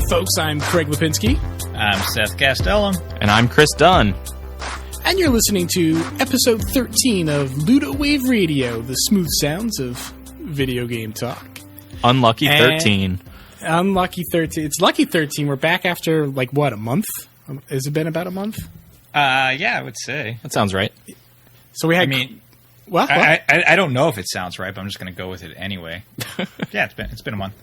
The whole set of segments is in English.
folks, I'm Craig Lipinski. I'm Seth Castellum. And I'm Chris Dunn. And you're listening to episode 13 of Ludowave Radio, the smooth sounds of video game talk. Unlucky 13. Unlucky 13. It's lucky 13. We're back after, like, what, a month? Has it been about a month? Yeah, I would say. That sounds right. So we had... I mean... What? I don't know if it sounds right, but I'm just going to go with it anyway. Yeah, it's been a month.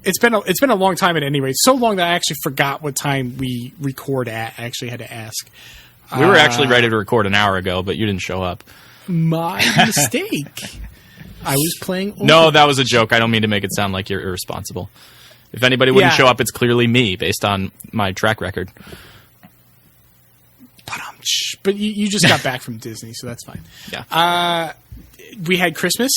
It's been a long time at any rate. So long that I actually forgot what time we record at. I actually had to ask. We were actually ready to record an hour ago, but you didn't show up. My mistake. I was playing... No, that was a joke. I don't mean to make it sound like you're irresponsible. If anybody wouldn't show up, it's clearly me, based on my track record. But you just got back from Disney, so that's fine. Yeah. We had Christmas.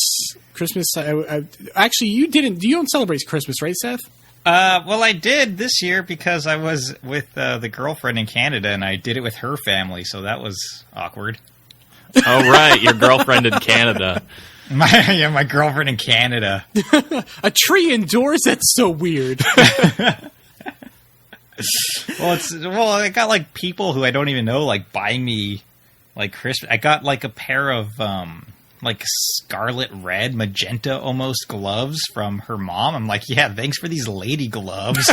Actually, you didn't. You don't celebrate Christmas, right, Seth? Well, I did this year because I was with the girlfriend in Canada, and I did it with her family, so that was awkward. Oh, right. Your girlfriend in Canada. My girlfriend in Canada. A tree indoors? That's so weird. Well, I got like people who I don't even know like buying me like Christmas. I got like a pair of like scarlet red magenta almost gloves from her mom. I'm like, yeah, thanks for these lady gloves.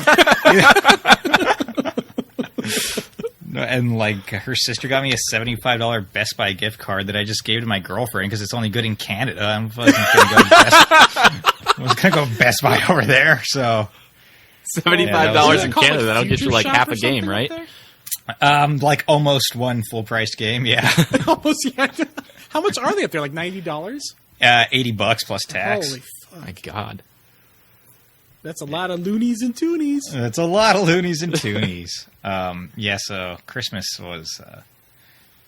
And like her sister got me a $75 Best Buy gift card that I just gave to my girlfriend because it's only good in Canada. I was gonna go Best Buy over there, so. $75 in Canada, that'll get you like half a game, right? Like almost one full price game, yeah. Almost, yeah. How much are they up there? Like $90? $80 plus tax. Holy fuck. My God. That's a lot of loonies and toonies. That's a lot of loonies and toonies. Yeah, so Christmas was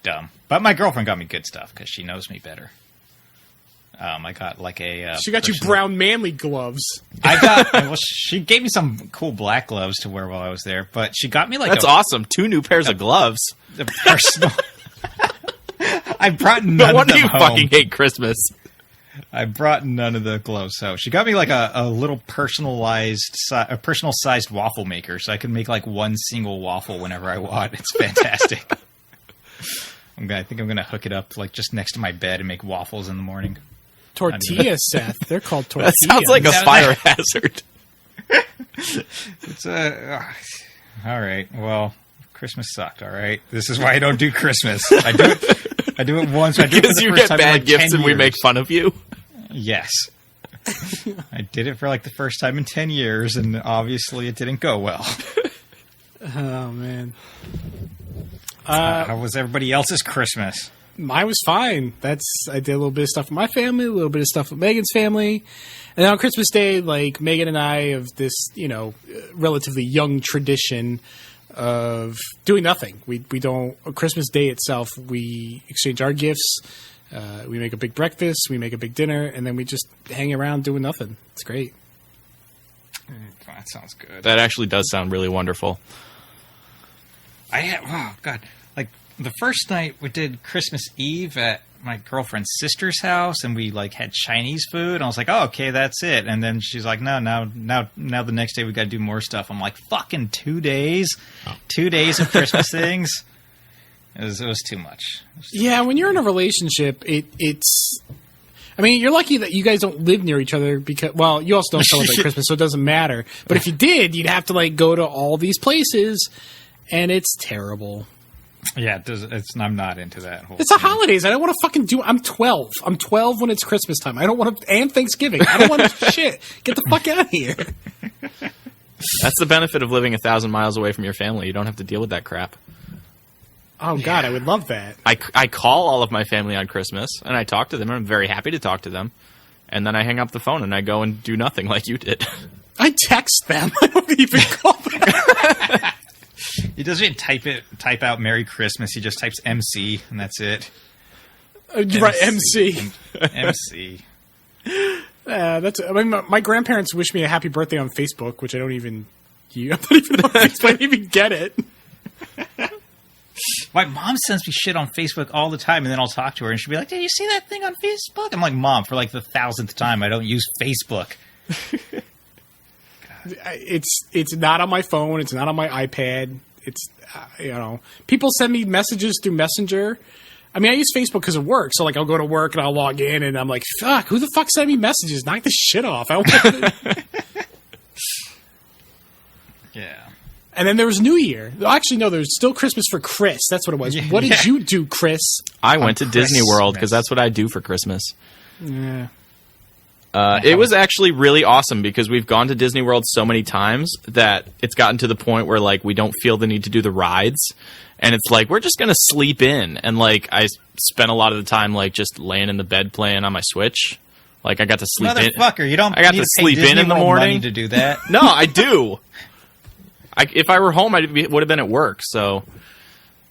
dumb. But my girlfriend got me good stuff because she knows me better. I got like a... she got you brown manly gloves. She gave me some cool black gloves to wear while I was there, but she got me like That's awesome. 2 new pairs of gloves. A personal... I brought none No wonder of them you home. fucking hate Christmas. I brought none of the gloves, so she got me like a little personal-sized waffle maker, so I can make like one single waffle whenever I want. It's fantastic. I think I'm gonna hook it up like just next to my bed and make waffles in the morning. Tortillas, Seth. They're called tortillas. That sounds like a fire hazard. It's all right. Well, Christmas sucked. All right, this is why I don't do Christmas. I do it once. I do it for Because the you first get time bad in like gifts 10 and we years. make fun of you. Yes. I did it for like the first time in 10 years, and obviously it didn't go well. Oh, man. How was everybody else's Christmas? Mine was fine. I did a little bit of stuff with my family, a little bit of stuff with Megan's family. And then on Christmas Day, like, Megan and I have this, relatively young tradition of doing nothing. We don't, on Christmas Day itself, we exchange our gifts, we make a big breakfast, we make a big dinner, and then we just hang around doing nothing. It's great. That sounds good. That actually does sound really wonderful. Like the first night we did Christmas Eve at my girlfriend's sister's house, and we like had Chinese food. And I was like, "Oh, okay, that's it." And then she's like, "No, now the next day we got to do more stuff." I'm like, "Fucking 2 days, 2 days of Christmas things." It was too much. Yeah, when you're in a relationship, it's. I mean, you're lucky that you guys don't live near each other because, well, you also don't celebrate Christmas, so it doesn't matter. But if you did, you'd have to like go to all these places, and it's terrible. Yeah, I'm not into that whole It's the thing. holidays. I don't want to fucking do. I'm 12. I'm 12 when it's Christmas time. I don't want to, and Thanksgiving. I don't want to shit. Get the fuck out of here. That's the benefit of living 1,000 miles away from your family. You don't have to deal with that crap. Oh God, I would love that. I call all of my family on Christmas, and I talk to them, and I'm very happy to talk to them. And then I hang up the phone, and I go and do nothing like you did. I text them. I don't even call them. He doesn't even type out Merry Christmas. He just types MC, and that's it. You're right, MC. MC. That's. I mean, my grandparents wish me a happy birthday on Facebook, which I don't even. I'm not even on Facebook. I don't even get it. My mom sends me shit on Facebook all the time, and then I'll talk to her, and she'll be like, "Did you see that thing on Facebook?" I'm like, "Mom, for like the 1,000th time, I don't use Facebook." It's not on my phone. It's not on my iPad. It's people send me messages through Messenger. I mean, I use Facebook because of work. So, like, I'll go to work and I'll log in and I'm like, fuck, who the fuck sent me messages? Knock this shit off. Yeah. And then there was New Year. Actually, no, there was still Christmas for Chris. That's what it was. Yeah, what did you do, Chris? I went to Disney World because that's what I do for Christmas. Yeah. It was actually really awesome because we've gone to Disney World so many times that it's gotten to the point where, like, we don't feel the need to do the rides. And it's like, we're just going to sleep in. And, like, I spent a lot of the time, like, just laying in the bed playing on my Switch. Like, I got to sleep in. Motherfucker, you don't I got need to pay sleep Disney in the World morning money to do that. No, I do. If I were home, I would have been at work. So,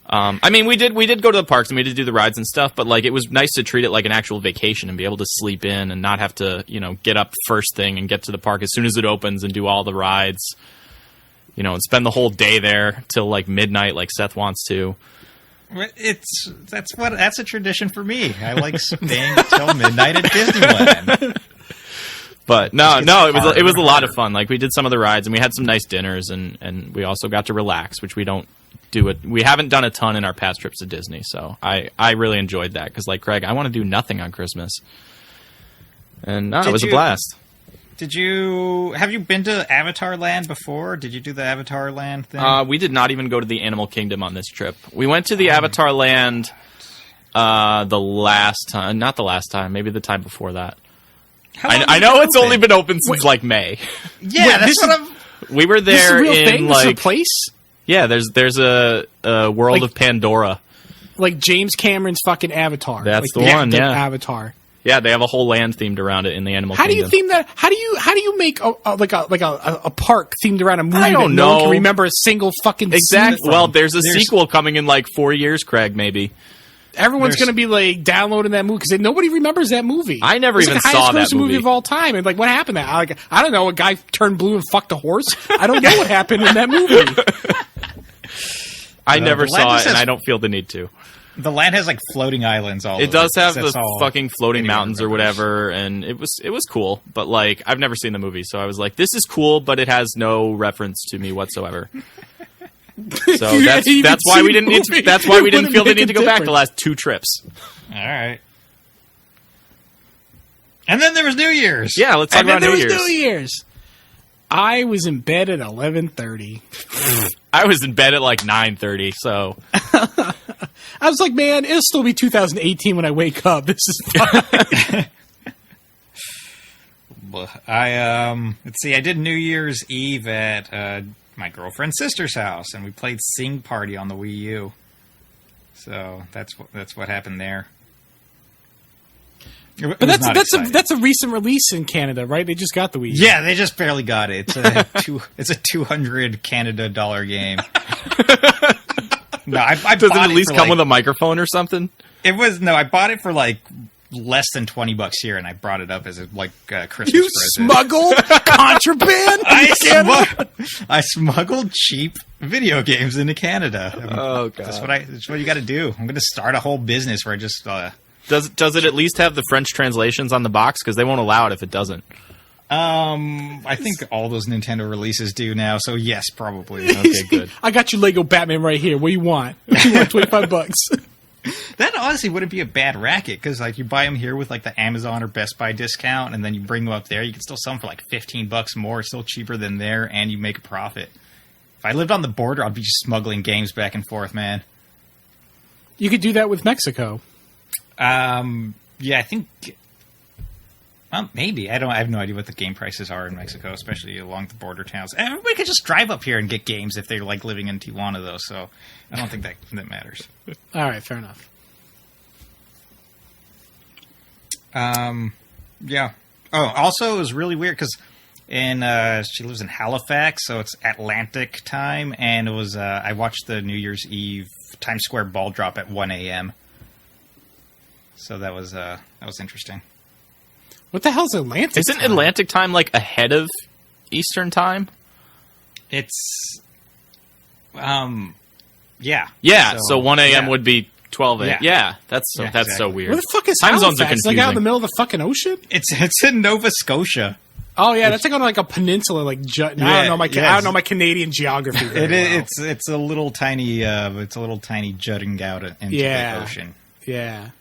I mean, we did go to the parks and we did do the rides and stuff. But, like, it was nice to treat it like an actual vacation and be able to sleep in and not have to, get up first thing and get to the park as soon as it opens and do all the rides. And spend the whole day there till, like, midnight like Seth wants to. That's a tradition for me. I like staying till midnight at Disneyland. But no, it was a lot of fun. Like, we did some of the rides and we had some nice dinners and we also got to relax, which we don't do it. We haven't done a ton in our past trips to Disney, so I really enjoyed that because, like Craig, I want to do nothing on Christmas, and it was a blast. Have you been to Avatar Land before? Did you do the Avatar Land thing? We did not even go to the Animal Kingdom on this trip. We went to the Avatar Land the last time, not the last time, maybe the time before that. I know it's only been open since like May. Yeah, that's what I'm. We were there this is a real in thing? like this is a place. Yeah, there's a world of Pandora. Like James Cameron's fucking Avatar. That's like the one. Yeah, Avatar. Yeah, they have a whole land themed around it in the Animal Kingdom. Kingdom. How do you theme that? How do you make a park themed around a movie I don't that no know. one can remember a single fucking exactly? scene from? Well, there's a sequel coming in like 4 years, Craig. Maybe everyone's going to be like downloading that movie because nobody remembers that movie. I never even like the saw that highest grossing movie of all time. And like, what happened? I don't know. A guy turned blue and fucked a horse. I don't know what happened in that movie. I never saw it, and I don't feel the need to. The land has like floating islands all over. It does have the fucking floating mountains or whatever, and it was cool. But like, I've never seen the movie, so I was like, this is cool, but it has no reference to me whatsoever. So that's why we didn't feel the need to go back the last 2 trips. All right. And then there was New Year's. Yeah, let's talk about New Year's. New Year's. I was in bed at 11:30. I was in bed at like 9:30. So I was like, man, it'll still be 2018 when I wake up. This is fine. Let's see. I did New Year's Eve at my girlfriend's sister's house, and we played Sing Party on the Wii U. So that's what happened there. But that's a recent release in Canada, right? They just got the Wii U. Yeah, they just barely got it. It's a $200 Canada game. No, I does it at least come with a microphone or something? I bought it for like less than $20 here, and I brought it up as a Christmas you present. Smuggled contraband. I smuggled cheap video games into Canada. Oh god, that's what you got to do. I'm going to start a whole business where I just. Does it at least have the French translations on the box? Because they won't allow it if it doesn't. I think all those Nintendo releases do now. So yes, probably. Okay, good. I got your Lego Batman right here. What do you want? You want $25? That honestly wouldn't be a bad racket because like you buy them here with like the Amazon or Best Buy discount, and then you bring them up there. You can still sell them for like $15 more. It's still cheaper than there, and you make a profit. If I lived on the border, I'd be just smuggling games back and forth, man. You could do that with Mexico. Yeah, I think. Well, maybe. I have no idea what the game prices are in Mexico, especially along the border towns. Everybody could just drive up here and get games if they're like living in Tijuana, though. So I don't think that matters. All right, fair enough. Yeah. Oh, also it was really weird because she lives in Halifax, so it's Atlantic time, and it was I watched the New Year's Eve Times Square ball drop at 1 a.m. So that was interesting. What the hell's Atlantic Isn't time? Atlantic time like ahead of Eastern time? It's yeah. Yeah, so 1 a.m. would be 12 a.m. Yeah, that's so exactly. weird. Where the fuck is time Halifax? zones are confusing. Like out in the middle of the fucking ocean? It's in Nova Scotia. Oh yeah, that's like on like a peninsula. Like I don't know I don't know my Canadian geography. It's a little tiny jutting out into the ocean. Yeah,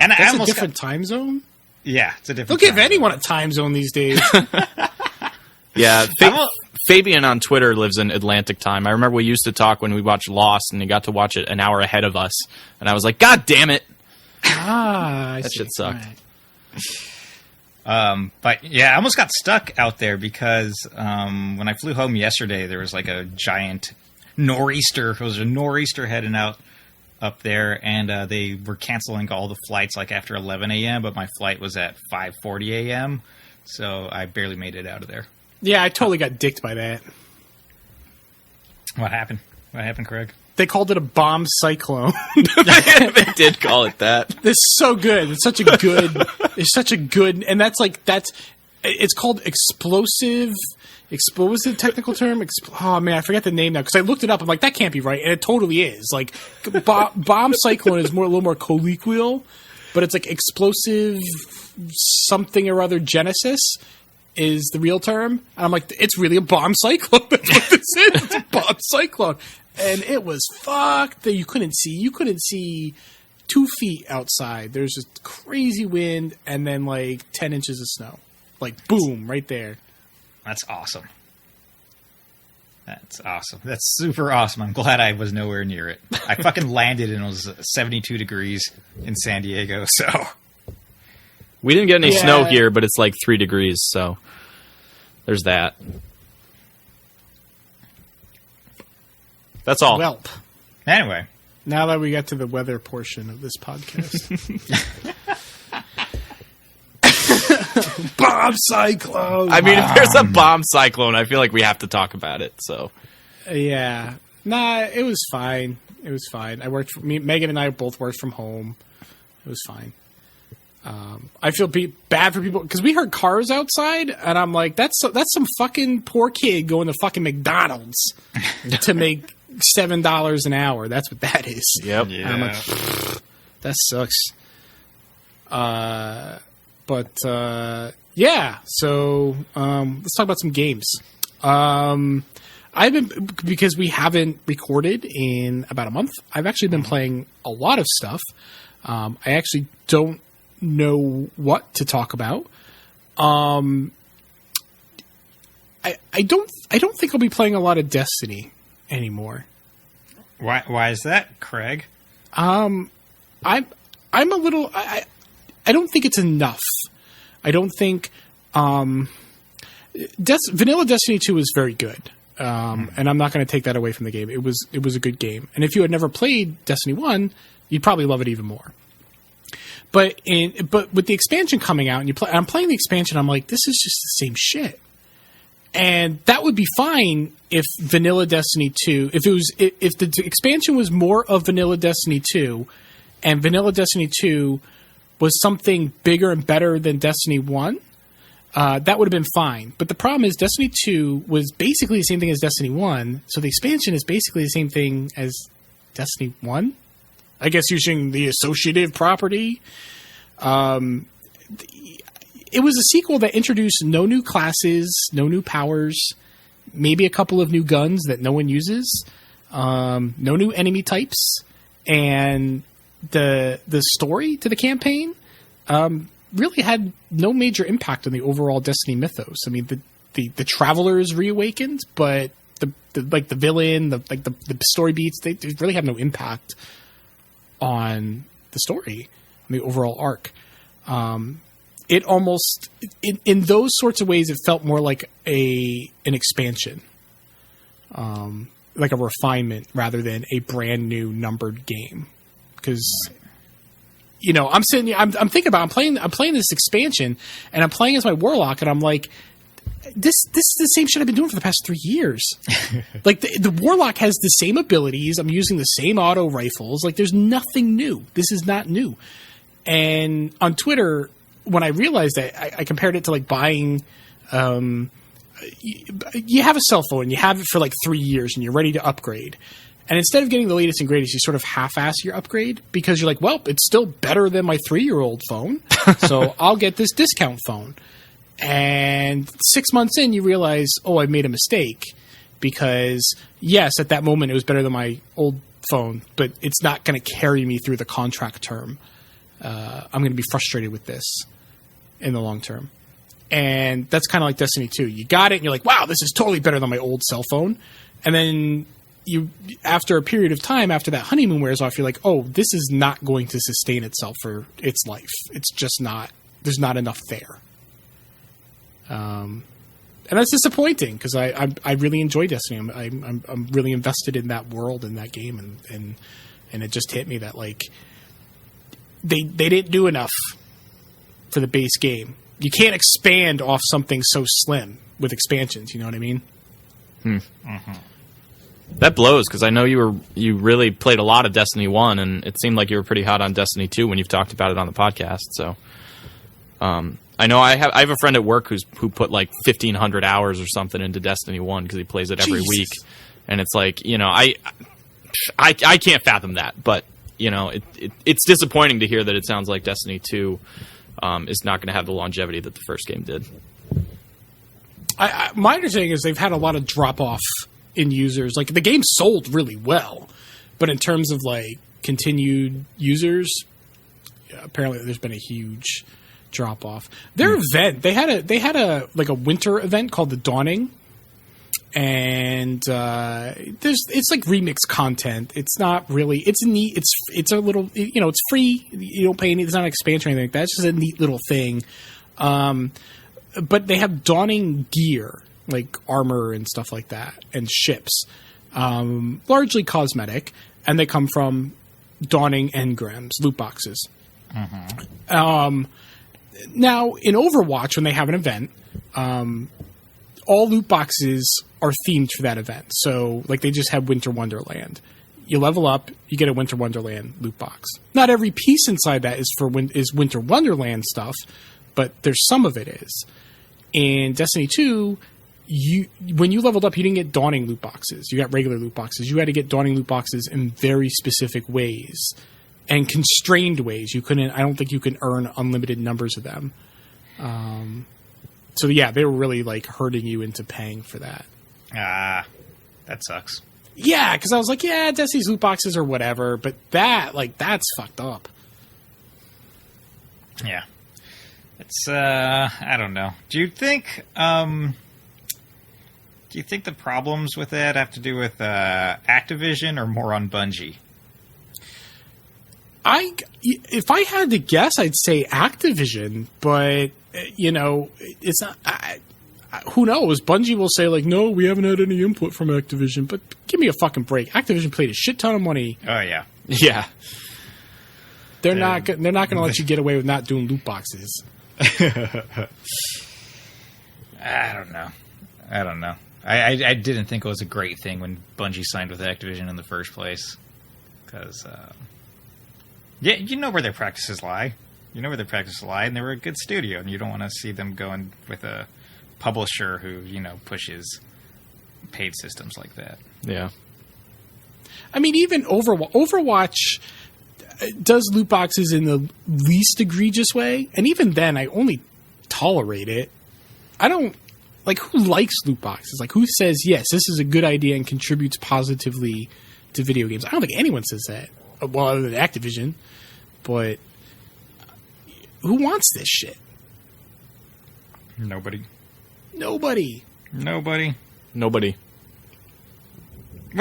and that's a different time zone. Yeah, it's a different. They'll give anyone a time zone these days. Yeah, Fabian on Twitter lives in Atlantic time. I remember we used to talk when we watched Lost, and he got to watch it an hour ahead of us, and I was like, "God damn it!" That shit sucked. Right. But yeah, I almost got stuck out there because when I flew home yesterday, there was like a giant nor'easter. It was a nor'easter heading out up there, and they were canceling all the flights like after 11 a.m., but my flight was at 5:40 a.m., so I barely made it out of there. Yeah, I totally got dicked by that. What happened? What happened, Craig? They called it a bomb cyclone. They did call it that. It's so good. It's such a good. It's such a good, and it's called explosive technical term. Oh man, I forget the name now because I looked it up. I'm like, that can't be right, and it totally is. Like, bomb cyclone is a little more colloquial, but it's like explosive something or other genesis is the real term. And I'm like, it's really a bomb cyclone. That's what this is. It's a bomb cyclone. And it was fucked. You couldn't see 2 feet outside. There's just crazy wind and then like 10 inches of snow. Like, boom, right there. That's awesome. That's awesome. That's super awesome. I'm glad I was nowhere near it. I fucking landed and it was 72 degrees in San Diego, so... We didn't get any snow here, but it's like 3 degrees, so there's that. That's all. Welp. Anyway. Now that we got to the weather portion of this podcast. Bomb cyclone! I mean, if there's a bomb cyclone, I feel like we have to talk about it, so. Yeah. Nah, it was fine. It was fine. Megan and I both worked from home. It was fine. I feel bad for people because we heard cars outside, and I'm like, that's some fucking poor kid going to fucking McDonald's to make $7 an hour. That's what that is. Yep. Yeah. And I'm like, that sucks. Yeah. So let's talk about some games. Because we haven't recorded in about a month. I've actually been playing a lot of stuff. I actually don't know what to talk about. I don't think I'll be playing a lot of Destiny anymore. Why is that, Craig? I'm a little. I don't think it's enough. I don't think vanilla Destiny 2 is very good. And I'm not going to take that away from the game. It was a good game. And if you had never played Destiny 1, you'd probably love it even more. But with the expansion coming out, and I'm playing the expansion, I'm like, this is just the same shit. And that would be fine if vanilla Destiny 2, if the expansion was more of vanilla Destiny 2, and vanilla Destiny 2 was something bigger and better than Destiny 1, that would have been fine. But the problem is Destiny 2 was basically the same thing as Destiny 1, so the expansion is basically the same thing as Destiny 1. I guess using the associative property. It was a sequel that introduced no new classes, no new powers, maybe a couple of new guns that no one uses, no new enemy types, and the story to the campaign really had no major impact on the overall Destiny mythos. I mean, the Travelers reawakened, but the villain, the story beats, they really have no impact on the story, on the overall arc. It almost, in those sorts of ways, it felt more like an expansion, like a refinement rather than a brand new numbered game. Because, I'm sitting, I'm thinking about, I'm playing this expansion, and I'm playing as my warlock, and I'm like, this is the same shit I've been doing for the past 3 years. Like the warlock has the same abilities. I'm using the same auto rifles. Like there's nothing new. This is not new. And on Twitter, when I realized that, I compared it to like buying. You have a cell phone. You have it for like 3 years, and you're ready to upgrade. And instead of getting the latest and greatest, you sort of half-ass your upgrade because you're like, well, it's still better than my 3-year-old phone, so I'll get this discount phone. And 6 months in, you realize, oh, I made a mistake. Because, yes, at that moment, it was better than my old phone, but it's not going to carry me through the contract term. I'm going to be frustrated with this in the long term. And that's kind of like Destiny 2. You got it, and you're like, wow, this is totally better than my old cell phone. And then after a period of time, after that honeymoon wears off, you're like, oh, this is not going to sustain itself for its life. It's just not, there's not enough there. And that's disappointing because I really enjoy Destiny. I'm really invested in that world and that game, and it just hit me that like they didn't do enough for the base game. You can't expand off something so slim with expansions. You know what I mean? Mm-hmm. That blows because I know you really played a lot of Destiny 1, and it seemed like you were pretty hot on Destiny 2 when you've talked about it on the podcast. So. I know I have a friend at work who put like 1,500 hours or something into Destiny 1 because he plays it every week, and it's like, you know, I can't fathom that, but you know, it's disappointing to hear that it sounds like Destiny 2 is not going to have the longevity that the first game did. My understanding is they've had a lot of drop off in users. Like the game sold really well, but in terms of like continued users, apparently there's been a huge drop off. Their event, they had a like a winter event called the Dawning, and it's like remix content. It's not really, it's neat. It's a little, you know, it's free. You don't pay any. It's not an expansion or anything like that. It's just a neat little thing. But they have Dawning gear, like armor and stuff like that, and ships, largely cosmetic, and they come from Dawning engrams, loot boxes. Mm-hmm. Now, in Overwatch, when they have an event, all loot boxes are themed for that event. So, like, they just have Winter Wonderland. You level up, you get a Winter Wonderland loot box. Not every piece inside that is is Winter Wonderland stuff, but there's some of it is. In Destiny 2, when you leveled up, you didn't get Dawning loot boxes. You got regular loot boxes. You had to get Dawning loot boxes in very specific ways. And constrained ways. I don't think you can earn unlimited numbers of them. So yeah, they were really like hurting you into paying for that. That sucks. Yeah, because I was like, yeah, Destiny's loot boxes or whatever, but that's fucked up. Yeah. It's I don't know. Do you think the problems with that have to do with Activision or more on Bungie? If I had to guess, I'd say Activision, but you know, it's not. Who knows? Bungie will say like, "No, we haven't had any input from Activision." But give me a fucking break. Activision paid a shit ton of money. Oh yeah, yeah. They're not going to let you get away with not doing loot boxes. I don't know. I didn't think it was a great thing when Bungie signed with Activision in the first place, because. Yeah, you know where their practices lie. And they were a good studio, and you don't want to see them going with a publisher who, you know, pushes paid systems like that. Yeah. I mean, even Overwatch does loot boxes in the least egregious way, and even then, I only tolerate it. I don't... Like, who likes loot boxes? Like, who says, yes, this is a good idea and contributes positively to video games? I don't think anyone says that. Well, other than Activision, but who wants this shit? Nobody. What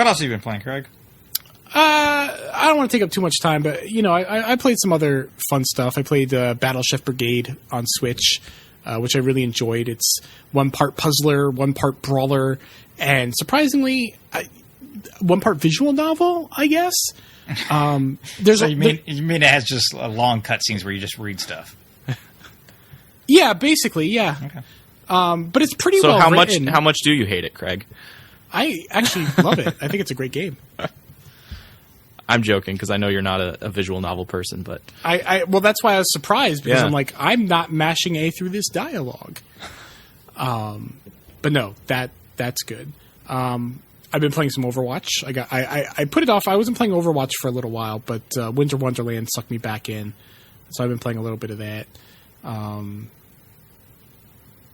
else have you been playing, Craig? I don't want to take up too much time, but you know, I played some other fun stuff. I played Battle Chef Brigade on Switch, which I really enjoyed. It's one part puzzler, one part brawler, and surprisingly, one part visual novel, I guess. You mean it has just long cutscenes where you just read stuff? Yeah, basically, yeah. Okay. But it's pretty well written. How much do you hate it, Craig? I actually love it. I think it's a great game. I'm joking because I know you're not a visual novel person, but well, that's why I was surprised because yeah. I'm like, I'm not mashing A through this dialogue. But no, that's good. I've been playing some Overwatch. I put it off. I wasn't playing Overwatch for a little while, but Winter Wonderland sucked me back in, so I've been playing a little bit of that.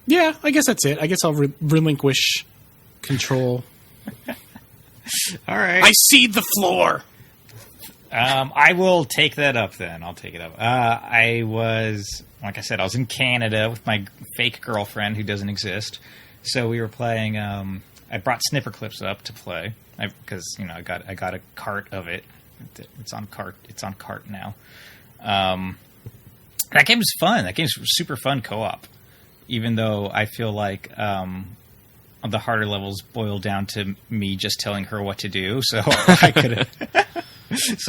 Yeah, I guess that's it. I guess I'll relinquish control. All right. I cede the floor. I will take that up then. I'll take it up. I was, like I said, I was in Canada with my fake girlfriend who doesn't exist. So we were playing. I brought Snipper Clips up to play because I got a cart of it. It's on cart. It's on cart now. That game was fun. That game's super fun co-op. Even though I feel like the harder levels boil down to me just telling her what to do, so I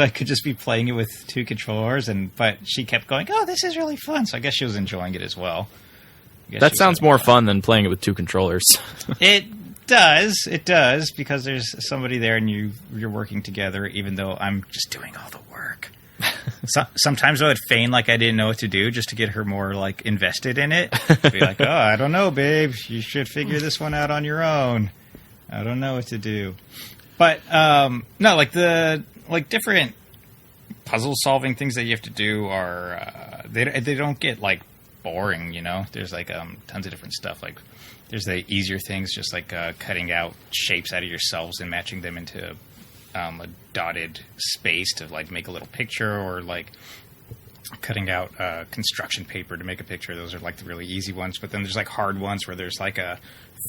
could just be playing it with 2 controllers, but she kept going, "Oh, this is really fun." So I guess she was enjoying it as well. That sounds more fun than playing it with 2 controllers. It does, because there's somebody there and you're working together, even though I'm just doing all the work. Sometimes I would feign like I didn't know what to do just to get her more like invested in it. Be like, "Oh, I don't know, babe. You should figure this one out on your own. I don't know what to do." But no, like the different puzzle solving things that you have to do are they don't get like boring. There's like tons of different stuff. Like there's the easier things, just like cutting out shapes out of yourselves and matching them into a dotted space to like make a little picture, or like cutting out construction paper to make a picture. Those are like the really easy ones. But then there's like hard ones where there's like a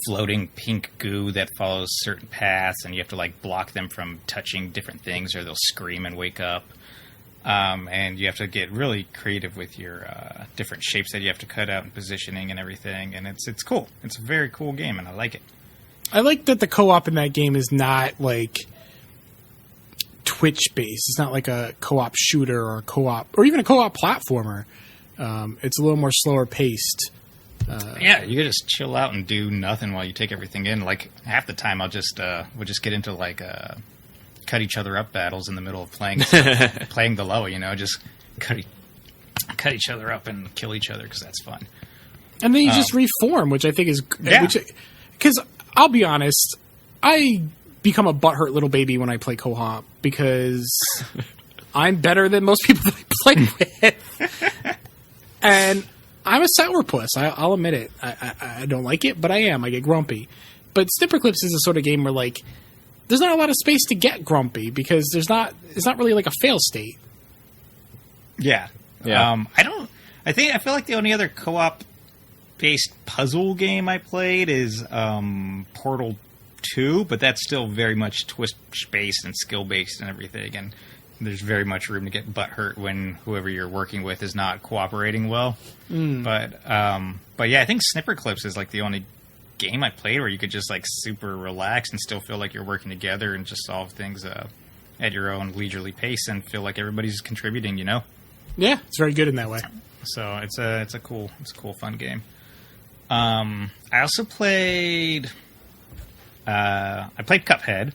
floating pink goo that follows certain paths, and you have to like block them from touching different things, or they'll scream and wake up. And you have to get really creative with your different shapes that you have to cut out and positioning and everything. And it's cool. It's a very cool game, and I like it. I like that the co-op in that game is not like Twitch based. It's not like a co-op shooter or a co-op or even a co-op platformer. It's a little more slower paced. Yeah, you could just chill out and do nothing while you take everything in. Like half the time, we'll just get into like cut each other up battles in the middle of playing playing the level. Just cut each other up and kill each other because that's fun. And then you just reform, which I think is because I'll be honest, I become a butthurt little baby when I play co-op because I'm better than most people that I play with. And I'm a sourpuss. I'll admit it. I don't like it, but I am. I get grumpy. But Snipper Clips is a sort of game where, like, there's not a lot of space to get grumpy because it's not really like a fail state. Yeah. I feel like the only other co-op based puzzle game I played is Portal 2, but that's still very much twist-based and skill-based and everything, and there's very much room to get butthurt when whoever you're working with is not cooperating well. But yeah, I think Snipper Clips is like the only game I played where you could just like super relax and still feel like you're working together and just solve things at your own leisurely pace and feel like everybody's contributing, Yeah, it's very good in that way. So it's a cool fun game. I also played Cuphead,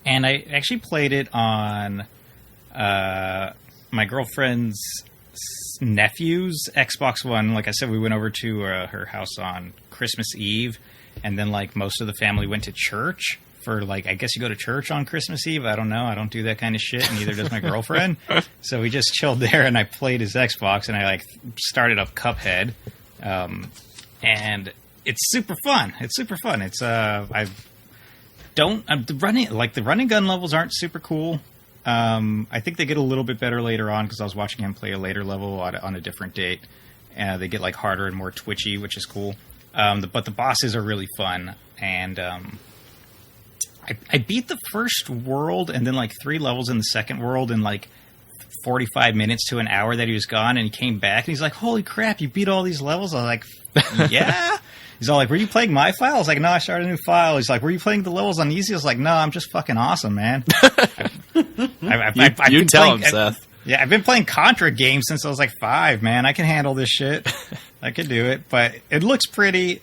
and I actually played it on my girlfriend's nephew's Xbox One. Like I said, we went over to her house on Christmas Eve, and then like most of the family went to church for like, I guess you go to church on Christmas Eve. I don't know. I don't do that kind of shit, and neither does my girlfriend. So we just chilled there, and I played his Xbox, and I like started up Cuphead, and it's super fun. It's the running gun levels aren't super cool. I think they get a little bit better later on because I was watching him play a later level on a different date. They get like harder and more twitchy, which is cool. But the bosses are really fun, and I beat the first world and then like 3 levels in the second world in like 45 minutes to an hour that he was gone, and he came back and he's like, "Holy crap, you beat all these levels?" I was like, "Yeah." He's all like, "Were you playing my file?" I was like, "No, I started a new file." He's like, "Were you playing the levels on easy?" I was like, "No, I'm just fucking awesome, man." You tell him, Seth. Yeah, I've been playing Contra games since I was like 5, man. I can handle this shit. I can do it, but it looks pretty.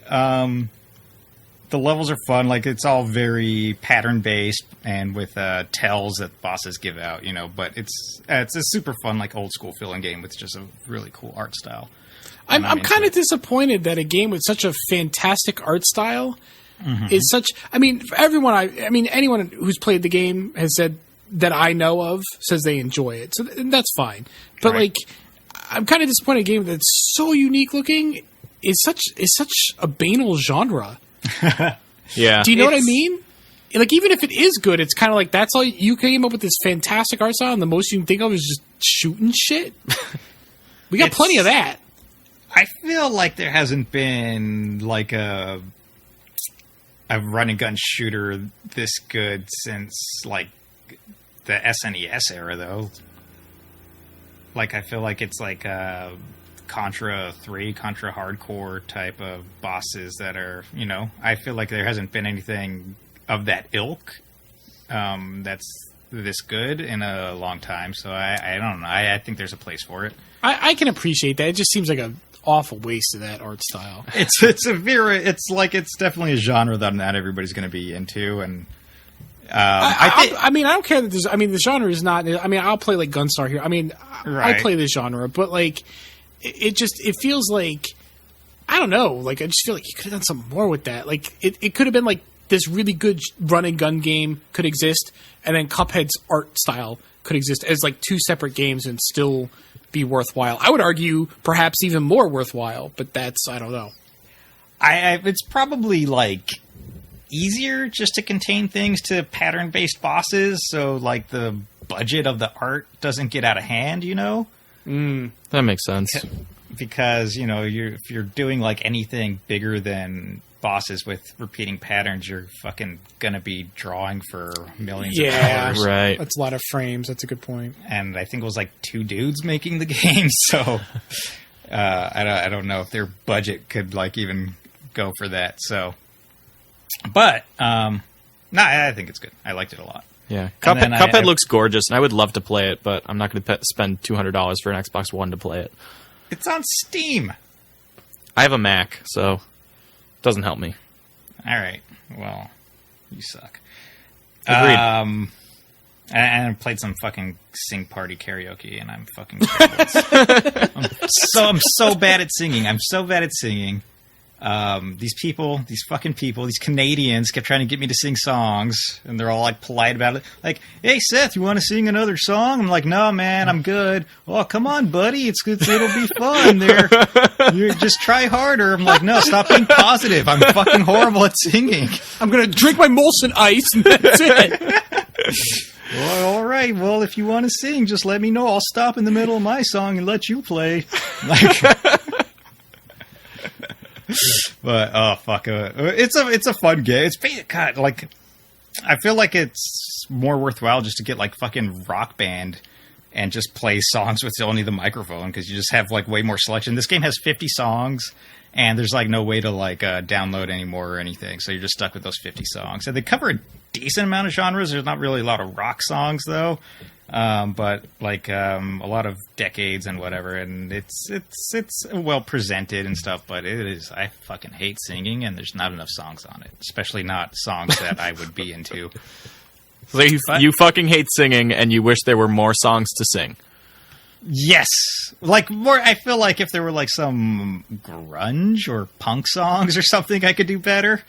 The levels are fun. Like, it's all very pattern-based and with tells that bosses give out, But it's a super fun, like, old-school feeling game with just a really cool art style. I'm kind of disappointed that a game with such a fantastic art style is such. I mean, for everyone, anyone who's played the game has said that I know of says they enjoy it, so that's fine. But like, I'm kind of disappointed. A game that's so unique looking is such a banal genre. Yeah. Do you know what I mean? Like, even if it is good, it's kind of like, that's all you came up with, this fantastic art style, and the most you can think of is just shooting shit. We got plenty of that. I feel like there hasn't been like a run and gun shooter this good since like the SNES era, though. Like, I feel like it's like Contra 3, Contra Hardcore type of bosses that are, you know, I feel like there hasn't been anything of that ilk that's this good in a long time. So I don't know. I think there's a place for it. I can appreciate that. It just seems like an awful waste of that art style. It's definitely a genre that not everybody's going to be into, and I mean, I don't care that there's. I mean, the genre is not. I mean, I'll play like Gunstar here. I mean, right. I play this genre, but like, it feels like, I don't know. Like, I just feel like you could have done something more with that. Like, it could have been like this really good run and gun game could exist, and then Cuphead's art style could exist as like two separate games and still be worthwhile. I would argue perhaps even more worthwhile, but that's, I don't know. It's probably like easier just to contain things to pattern-based bosses, so like the budget of the art doesn't get out of hand, you know? That makes sense. Because, you know, if you're doing like anything bigger than bosses with repeating patterns, you're fucking gonna be drawing for millions of hours. Right. That's a lot of frames. That's a good point. And I think it was like 2 dudes making the game, so I don't know if their budget could like even go for that. So, but I think it's good. I liked it a lot. Yeah, Cuphead looks gorgeous, and I would love to play it, but I'm not going to spend $200 for an Xbox One to play it. It's on Steam. I have a Mac, so it doesn't help me. All right. Well, you suck. Agreed. And I played some fucking sing party karaoke, and I'm fucking terrible. I'm so bad at singing. I'm so bad at singing. These fucking people, these Canadians kept trying to get me to sing songs, and they're all like polite about it. Like, hey Seth, you want to sing another song? I'm like, no man, I'm good. Oh, come on, buddy, it'll be fun. You just try harder. I'm like, no, stop being positive. I'm fucking horrible at singing. I'm gonna drink my Molson Ice, and that's it. Well, all right. Well, if you want to sing, just let me know. I'll stop in the middle of my song and let you play. Like. But oh fuck, it's a fun game. It's God, like I feel like it's more worthwhile just to get like fucking Rock Band and just play songs with only the microphone, because you just have like way more selection. This game has 50 songs, and there's like no way to like download anymore or anything, so you're just stuck with those 50 songs. And they cover a decent amount of genres. There's not really a lot of rock songs though. But like a lot of decades and whatever, and it's well presented and stuff. But I fucking hate singing, and there's not enough songs on it, especially not songs that I would be into. So you fucking hate singing, and you wish there were more songs to sing. Yes, like more. I feel like if there were like some grunge or punk songs or something, I could do better.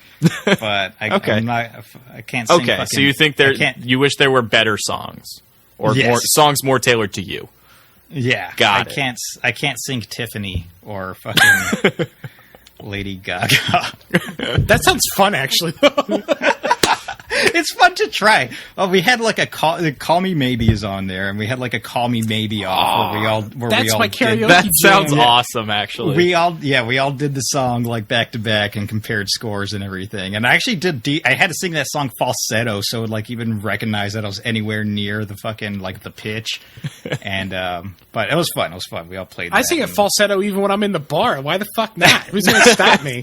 But I can't sing. Okay, so you think you wish there were better songs. Or more songs more tailored to you. Yeah. Got it. I can't sing Tiffany or fucking Lady Gaga. That sounds fun, actually. It's fun to try. Well, we had like a Call Me Maybe is on there, and we had like a Call Me Maybe off where we all my karaoke. That sounds awesome, actually. We all did the song like back to back and compared scores and everything. And I actually I had to sing that song falsetto, so it would like even recognize that I was anywhere near the fucking like the pitch. And but it was fun. It was fun. We all played. I sing it falsetto even when I'm in the bar. Why the fuck not? Who's gonna stop me?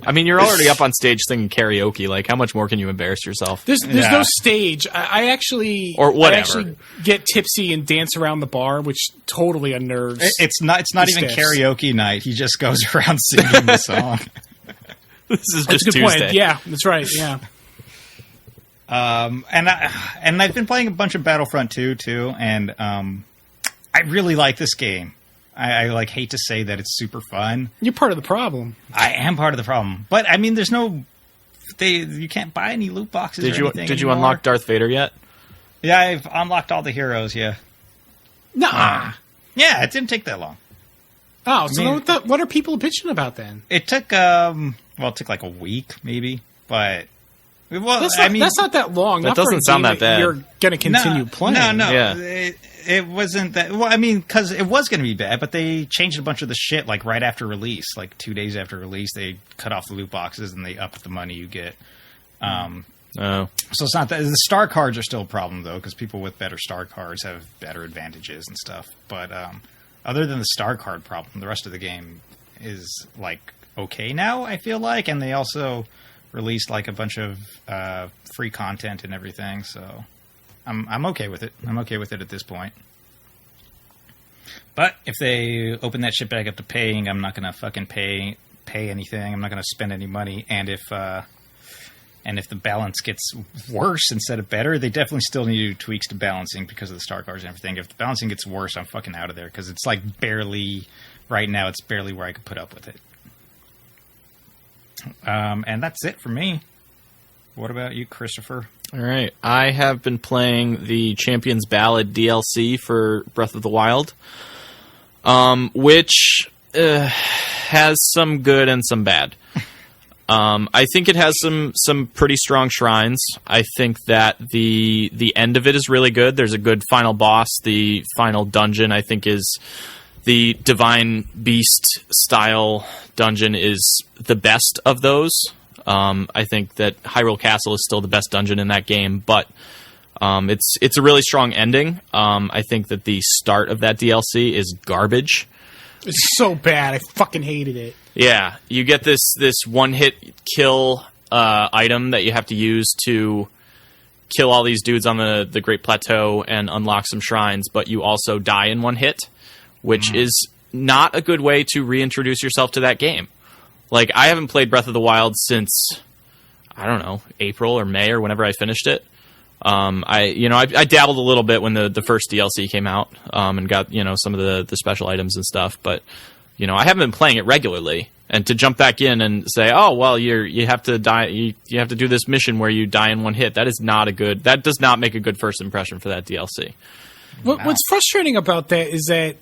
I mean, you're already up on stage singing karaoke. Like, how much more can you embarrass yourself? There's no stage. I actually get tipsy and dance around the bar, which totally unnerves. It's not even karaoke night. He just goes around singing the song. This is just a good Tuesday. Point. Yeah, that's right. Yeah. And I've been playing a bunch of Battlefront 2 too, and I really like this game. I like hate to say that it's super fun. You're part of the problem. I am part of the problem, but I mean, you can't buy any loot boxes. Did you unlock Darth Vader yet? Yeah, I've unlocked all the heroes. Yeah. Nah. Yeah, it didn't take that long. Oh, so what are people bitching about then? It took it took like a week maybe, but that's not that long. That doesn't sound that bad. You're going to continue playing. No. Yeah. It wasn't that. Well, I mean, because it was going to be bad, but they changed a bunch of the shit like right after release, like 2 days after release. They cut off the loot boxes and they upped the money you get. So it's not that the star cards are still a problem though, because people with better star cards have better advantages and stuff. But other than the star card problem, the rest of the game is like okay now. I feel like, and they also released like a bunch of free content and everything. So I'm okay with it. I'm okay with it at this point. But if they open that shit back up to paying, I'm not gonna fucking pay anything. I'm not gonna spend any money. And if the balance gets worse instead of better, they definitely still need to do tweaks to balancing because of the star cards and everything. If the balancing gets worse, I'm fucking out of there because it's like barely right now. It's barely where I could put up with it. And that's it for me. What about you, Christopher? All right. I have been playing the Champions Ballad DLC for Breath of the Wild, which has some good and some bad. I think it has some pretty strong shrines. I think that the end of it is really good. There's a good final boss. The final dungeon, I think, is the Divine Beast style dungeon is the best of those. I think that Hyrule Castle is still the best dungeon in that game, but it's a really strong ending. I think that the start of that DLC is garbage. It's so bad. I fucking hated it. Yeah, you get this one-hit kill item that you have to use to kill all these dudes on the Great Plateau and unlock some shrines, but you also die in one hit, which is not a good way to reintroduce yourself to that game. Like, I haven't played Breath of the Wild since, I don't know, April or May or whenever I finished it. I dabbled a little bit when the first DLC came out and got, some of the special items and stuff, but, I haven't been playing it regularly. And to jump back in and say, oh, well, you have to die, you have to do this mission where you die in one hit, that does not make a good first impression for that DLC. What's frustrating about that is that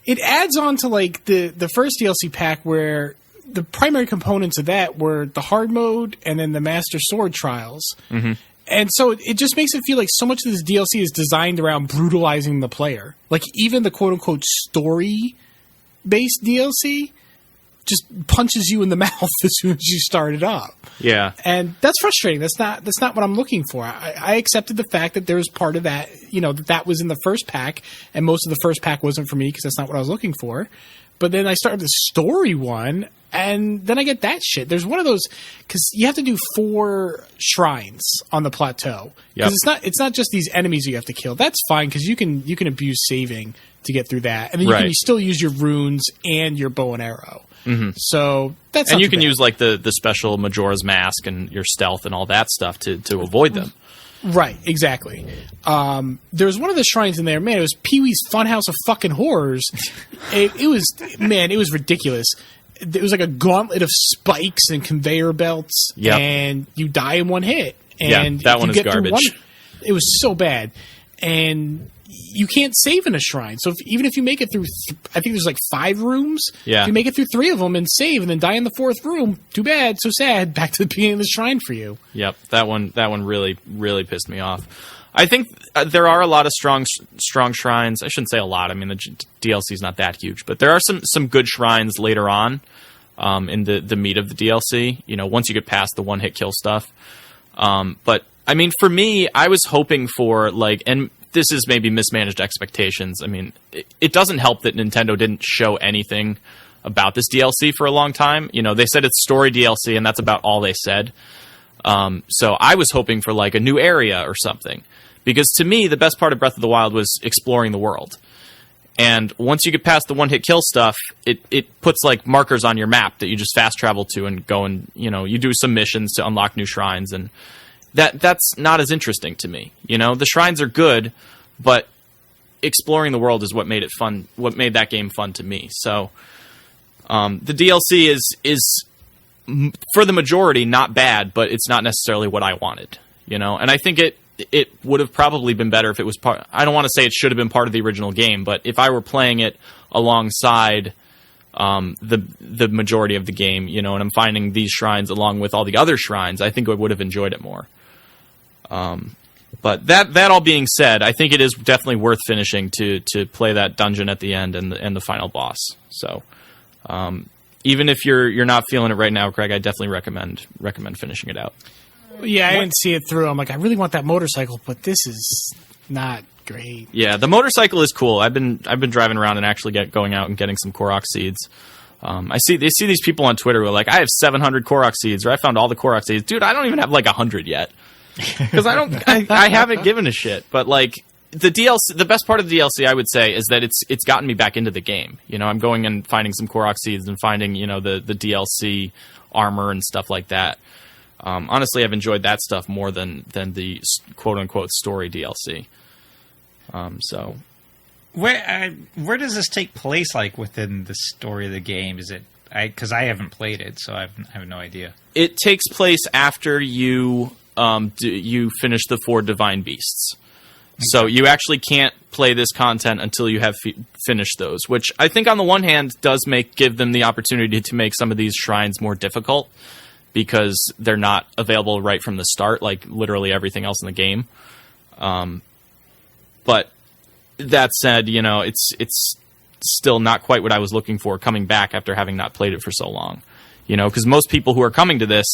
it adds on to like the first DLC pack where the primary components of that were the hard mode and then the Master Sword trials. Mm-hmm. And so it just makes it feel like so much of this DLC is designed around brutalizing the player. Like even the quote unquote story-based DLC just punches you in the mouth as soon as you start it up. Yeah. And that's frustrating. That's not what I'm looking for. I accepted the fact that there was part of that, that was in the first pack, and most of the first pack wasn't for me because that's not what I was looking for. But then I started the story one, and then I get that shit. There's one of those, because you have to do 4 shrines on the plateau. Because it's not just these enemies you have to kill. That's fine, because you can abuse saving to get through that. And then you can still use your runes and your bow and arrow. Mm-hmm. So that's and you can use like the special Majora's Mask and your stealth and all that stuff to avoid them. Right, exactly. There was one of the shrines in there. Man, it was Pee-wee's Funhouse of fucking horrors. It was ridiculous. It was like a gauntlet of spikes and conveyor belts, and you die in one hit. And that one is garbage. It was so bad. And you can't save in a shrine. So even if you make it through, I think there's like 5 rooms. Yeah. If you make it through 3 of them and save and then die in the 4th room, too bad, so sad, back to the beginning of the shrine for you. Yep, that one really, really pissed me off. I think there are a lot of strong shrines. I shouldn't say a lot. I mean, the DLC is not that huge, but there are some good shrines later on in the meat of the DLC. Once you get past the one-hit kill stuff. But I mean, for me, I was hoping for and this is maybe mismanaged expectations. I mean, it doesn't help that Nintendo didn't show anything about this DLC for a long time. They said it's story DLC, and that's about all they said. So I was hoping for a new area or something. Because to me, the best part of Breath of the Wild was exploring the world. And once you get past the one-hit kill stuff, it puts markers on your map that you just fast travel to and go and, you do some missions to unlock new shrines, and that's not as interesting to me. The shrines are good, but exploring the world is what made it fun, what made that game fun to me. So the DLC is for the majority not bad, but it's not necessarily what I wanted. And I think it would have probably been better if it was part. I don't want to say it should have been part of the original game, but if I were playing it alongside the majority of the game, and I'm finding these shrines along with all the other shrines, I think I would have enjoyed it more. But that all being said, I think it is definitely worth finishing to play that dungeon at the end and the final boss. So even if you're not feeling it right now, Craig, I definitely recommend finishing it out. Yeah, I didn't see it through. I'm like, I really want that motorcycle, but this is not great. Yeah, the motorcycle is cool. I've been driving around and actually going out and getting some Korok seeds. They see these people on Twitter who are like, I have 700 Korok seeds, or I found all the Korok seeds. Dude, I don't even have like 100 yet because I haven't given a shit. But like the DLC, the best part of the DLC, I would say, is that it's gotten me back into the game. I'm going and finding some Korok seeds and finding the DLC armor and stuff like that. Honestly, I've enjoyed that stuff more than the quote-unquote story DLC. So, where does this take place, like, within the story of the game? Is it... Because I haven't played it, so I have no idea. It takes place after you finish the 4 Divine Beasts. Okay. So you actually can't play this content until you have finished those, which I think on the one hand does give them the opportunity to make some of these shrines more difficult, because they're not available right from the start, like literally everything else in the game. But that said, it's still not quite what I was looking for coming back after having not played it for so long. Because most people who are coming to this,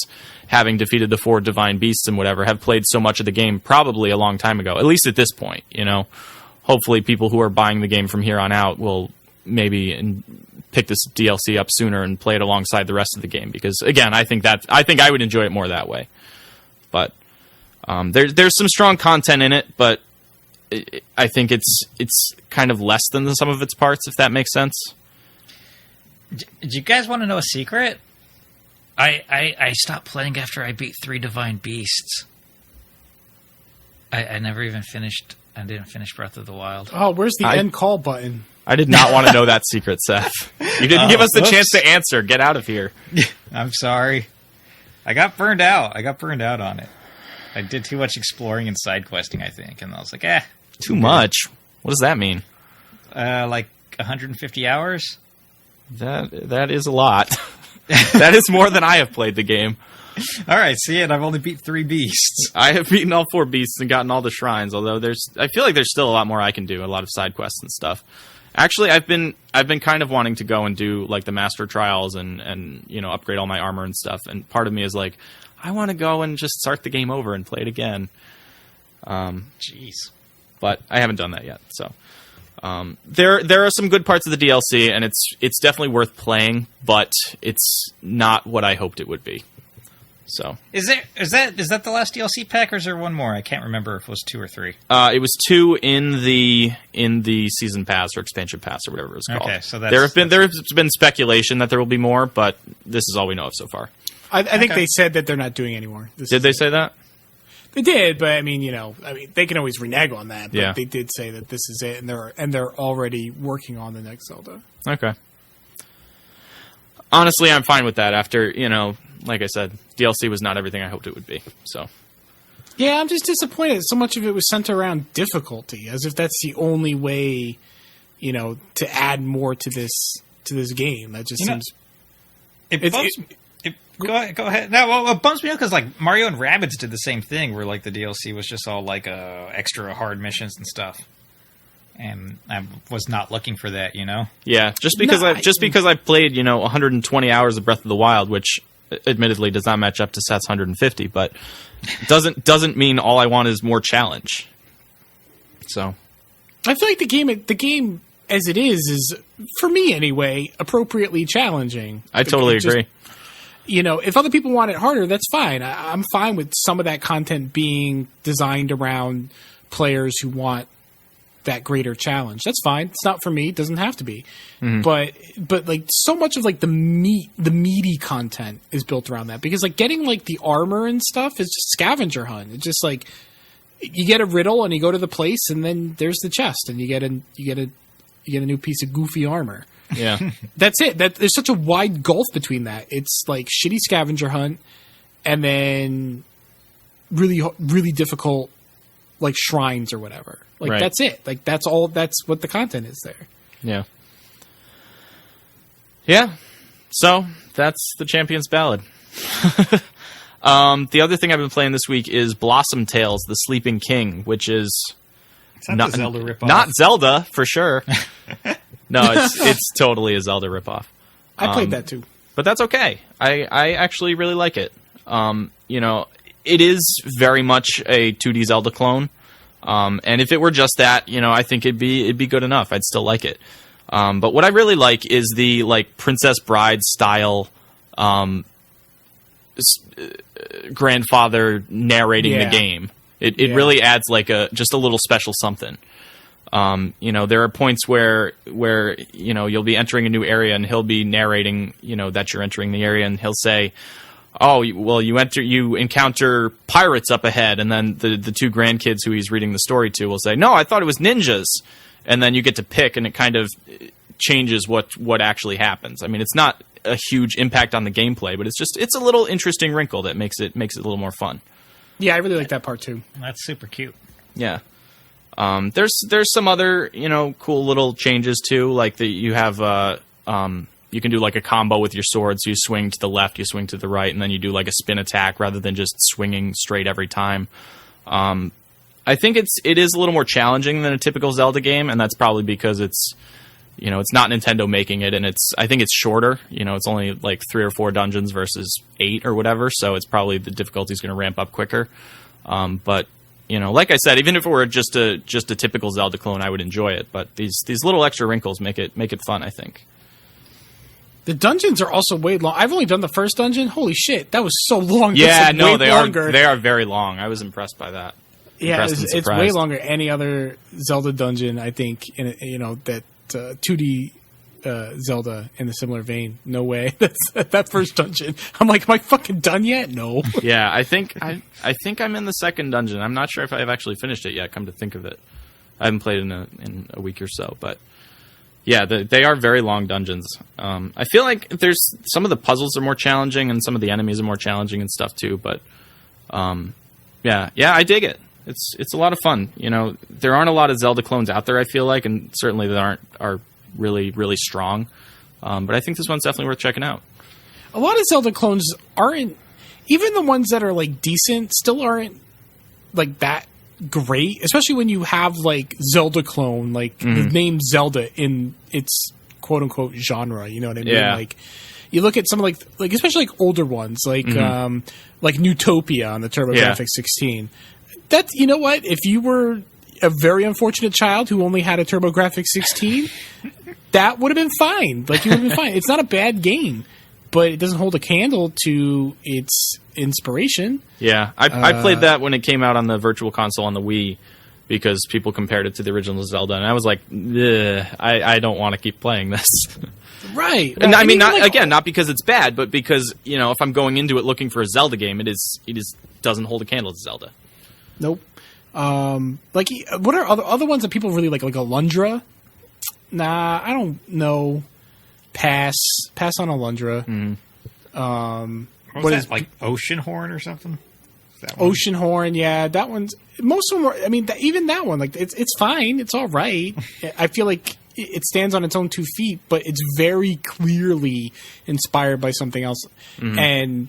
having defeated the 4 Divine Beasts and whatever, have played so much of the game probably a long time ago, at least at this point. Hopefully people who are buying the game from here on out will maybe pick this DLC up sooner and play it alongside the rest of the game, because again, I think I would enjoy it more that way. But there's some strong content in it, but I think it's kind of less than the sum of its parts, if that makes sense. Do you guys want to know a secret? I stopped playing after I beat 3 Divine Beasts. I never even finished. I didn't finish Breath of the Wild. Oh, where's the end call button? I did not want to know that secret, Seth. You didn't give us the chance to answer. Get out of here. I'm sorry. I got burned out. On it. I did too much exploring and side questing, I think, and I was like, Too much? What does that mean? Like 150 hours? That is a lot. That is more than I have played the game. All right, see it. I've only beat 3 beasts. I have beaten all 4 beasts and gotten all the shrines, although I feel like there's still a lot more I can do, a lot of side quests and stuff. Actually, I've been kind of wanting to go and do like the master trials and upgrade all my armor and stuff. And part of me is like, I want to go and just start the game over and play it again. Jeez, but I haven't done that yet. So there are some good parts of the DLC, and it's definitely worth playing, but it's not what I hoped it would be. So is that the last DLC pack, or is there one more? I can't remember if it was 2 or 3. It was 2 in the season pass or expansion pass or whatever it was called. Okay, so there has been speculation that there will be more, but this is all we know of so far. I think they said that they're not doing any more. Did they say that? They did, but I mean, they can always renege on that. But yeah. They did say that this is it, and they're already working on the next Zelda. Okay. Honestly, I'm fine with that. After like I said, DLC was not everything I hoped it would be. So. Yeah, I'm just disappointed. So much of it was centered around difficulty, as if that's the only way, to add more to this game. That just seems. Go ahead. No, well, it bumps me out because like Mario and Rabbids did the same thing, where like the DLC was just all like extra hard missions and stuff, and I was not looking for that, Yeah, just because I played 120 hours of Breath of the Wild, which admittedly does not match up to Seth's 150, but doesn't mean all I want is more challenge. So, I feel like the game as it is for me anyway appropriately challenging. I totally agree. If other people want it harder, that's fine. I'm fine with some of that content being designed around players who want that greater challenge. That's fine. It's not for me. It doesn't have to be. Mm-hmm. But like so much of like the meaty content is built around that, because like getting like the armor and stuff is just scavenger hunt. It's just like you get a riddle and you go to the place and then there's the chest and you get a new piece of goofy armor. Yeah. That's it. There's such a wide gulf between that. It's like shitty scavenger hunt and then really, really difficult like shrines or whatever. Like Right. that's it. Like that's all. That's what the content is there. Yeah. Yeah. So that's the Champion's Ballad. The other thing I've been playing this week is Blossom Tales: The Sleeping King, which is Not the Zelda ripoff. not Zelda for sure. No, it's totally a Zelda ripoff. I played that too. But that's okay. I actually really like it. You know, it is very much a 2D Zelda clone. And if it were just that, you know, I think it'd be good enough. I'd still like it. But what I really like is the like Princess Bride style grandfather narrating the game. It really adds like just a little special something. You know, there are points where you know you'll be entering a new area and he'll be narrating, you know, that you're entering the area, and he'll say, "Oh, well, you encounter pirates up ahead," and then the two grandkids who he's reading the story to will say, "No, I thought it was ninjas," and then you get to pick, and it kind of changes what actually happens. I mean, it's not a huge impact on the gameplay, but it's a little interesting wrinkle that makes it a little more fun. Yeah, I really like that part too. That's super cute. Yeah. There's some other, you know, cool little changes too, like you have you can do like a combo with your sword, so you swing to the left, you swing to the right, and then you do like a spin attack rather than just swinging straight every time. I think it is a little more challenging than a typical Zelda game, and that's probably because it's, you know, it's not Nintendo making it, and I think it's shorter. You know, it's only like 3 or 4 dungeons versus 8 or whatever, so it's probably the difficulty is going to ramp up quicker. But you know, like I said, even if it were just a typical Zelda clone, I would enjoy it. But these little extra wrinkles make it fun, I think. The dungeons are also way long. I've only done the first dungeon. Holy shit, that was so long. Yeah, That's, like, no, way they longer. are very long. I was impressed by that. Yeah, Impressed and it's way surprised. longer than any other Zelda dungeon, I think, in you know, that 2D Zelda in a similar vein. No way. That first dungeon. I'm like, am I fucking done yet? No. Yeah, I think I'm in the second dungeon. I'm not sure if I've actually finished it yet, come to think of it. I haven't played in a week or so, but yeah, they are very long dungeons. I feel like there's some of the puzzles are more challenging and some of the enemies are more challenging and stuff too, but yeah, I dig it. It's a lot of fun. You know, there aren't a lot of Zelda clones out there, I feel like, and certainly that are really, really strong. But I think this one's definitely worth checking out. A lot of Zelda clones aren't, even the ones that are like decent, still aren't like that great. Especially when you have like Zelda clone, like the name Zelda in its quote unquote genre. You know what I mean? Yeah. Like you look at some like especially like older ones, like Newtopia on the TurboGrafx 16. That's, you know what? If you were a very unfortunate child who only had a TurboGrafx 16, that would have been fine. Like, you would have been fine. It's not a bad game, but it doesn't hold a candle to its inspiration. Yeah, I played that when it came out on the Virtual Console on the Wii because people compared it to the original Zelda, and I was like, I don't want to keep playing this. Right. And I mean, like, not because it's bad, but because, you know, if I'm going into it looking for a Zelda game, it doesn't hold a candle to Zelda. Nope. Like, what are other ones that people really like Alundra? Nah, I don't know. Pass on Alundra. What is that, like Ocean Horn or something? Ocean Horn, yeah, that one's, most of them are, I mean, even that one, like, it's fine, it's all right. I feel like it stands on its own 2 feet, but it's very clearly inspired by something else. And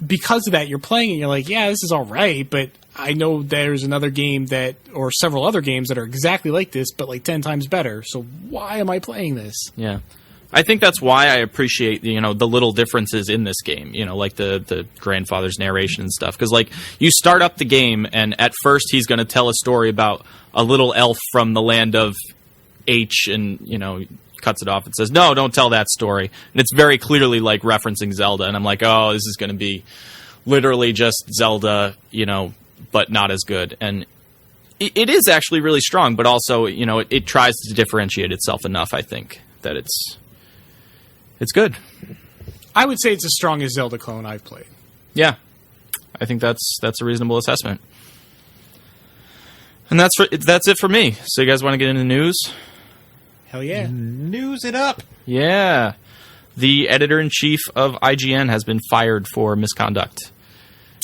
because of that, you're playing it, and you're like, yeah, this is all right, but I know there's another game or several other games that are exactly like this, but like 10 times better. So why am I playing this? Yeah. I think that's why I appreciate, you know, the little differences in this game, you know, like the grandfather's narration and stuff. Because, like, you start up the game, and at first he's going to tell a story about a little elf from the land of H, and, you know, cuts it off and says, no, don't tell that story. And it's very clearly, like, referencing Zelda. And I'm like, oh, this is going to be literally just Zelda, you know, but not as good. And it is actually really strong, but also, you know, it tries to differentiate itself enough, I think, that it's good. I would say it's as strong as Zelda clone I've played. Yeah. I think that's a reasonable assessment. And that's it for me. So you guys want to get into news? Hell yeah. News it up. Yeah. The editor-in-chief of IGN has been fired for misconduct.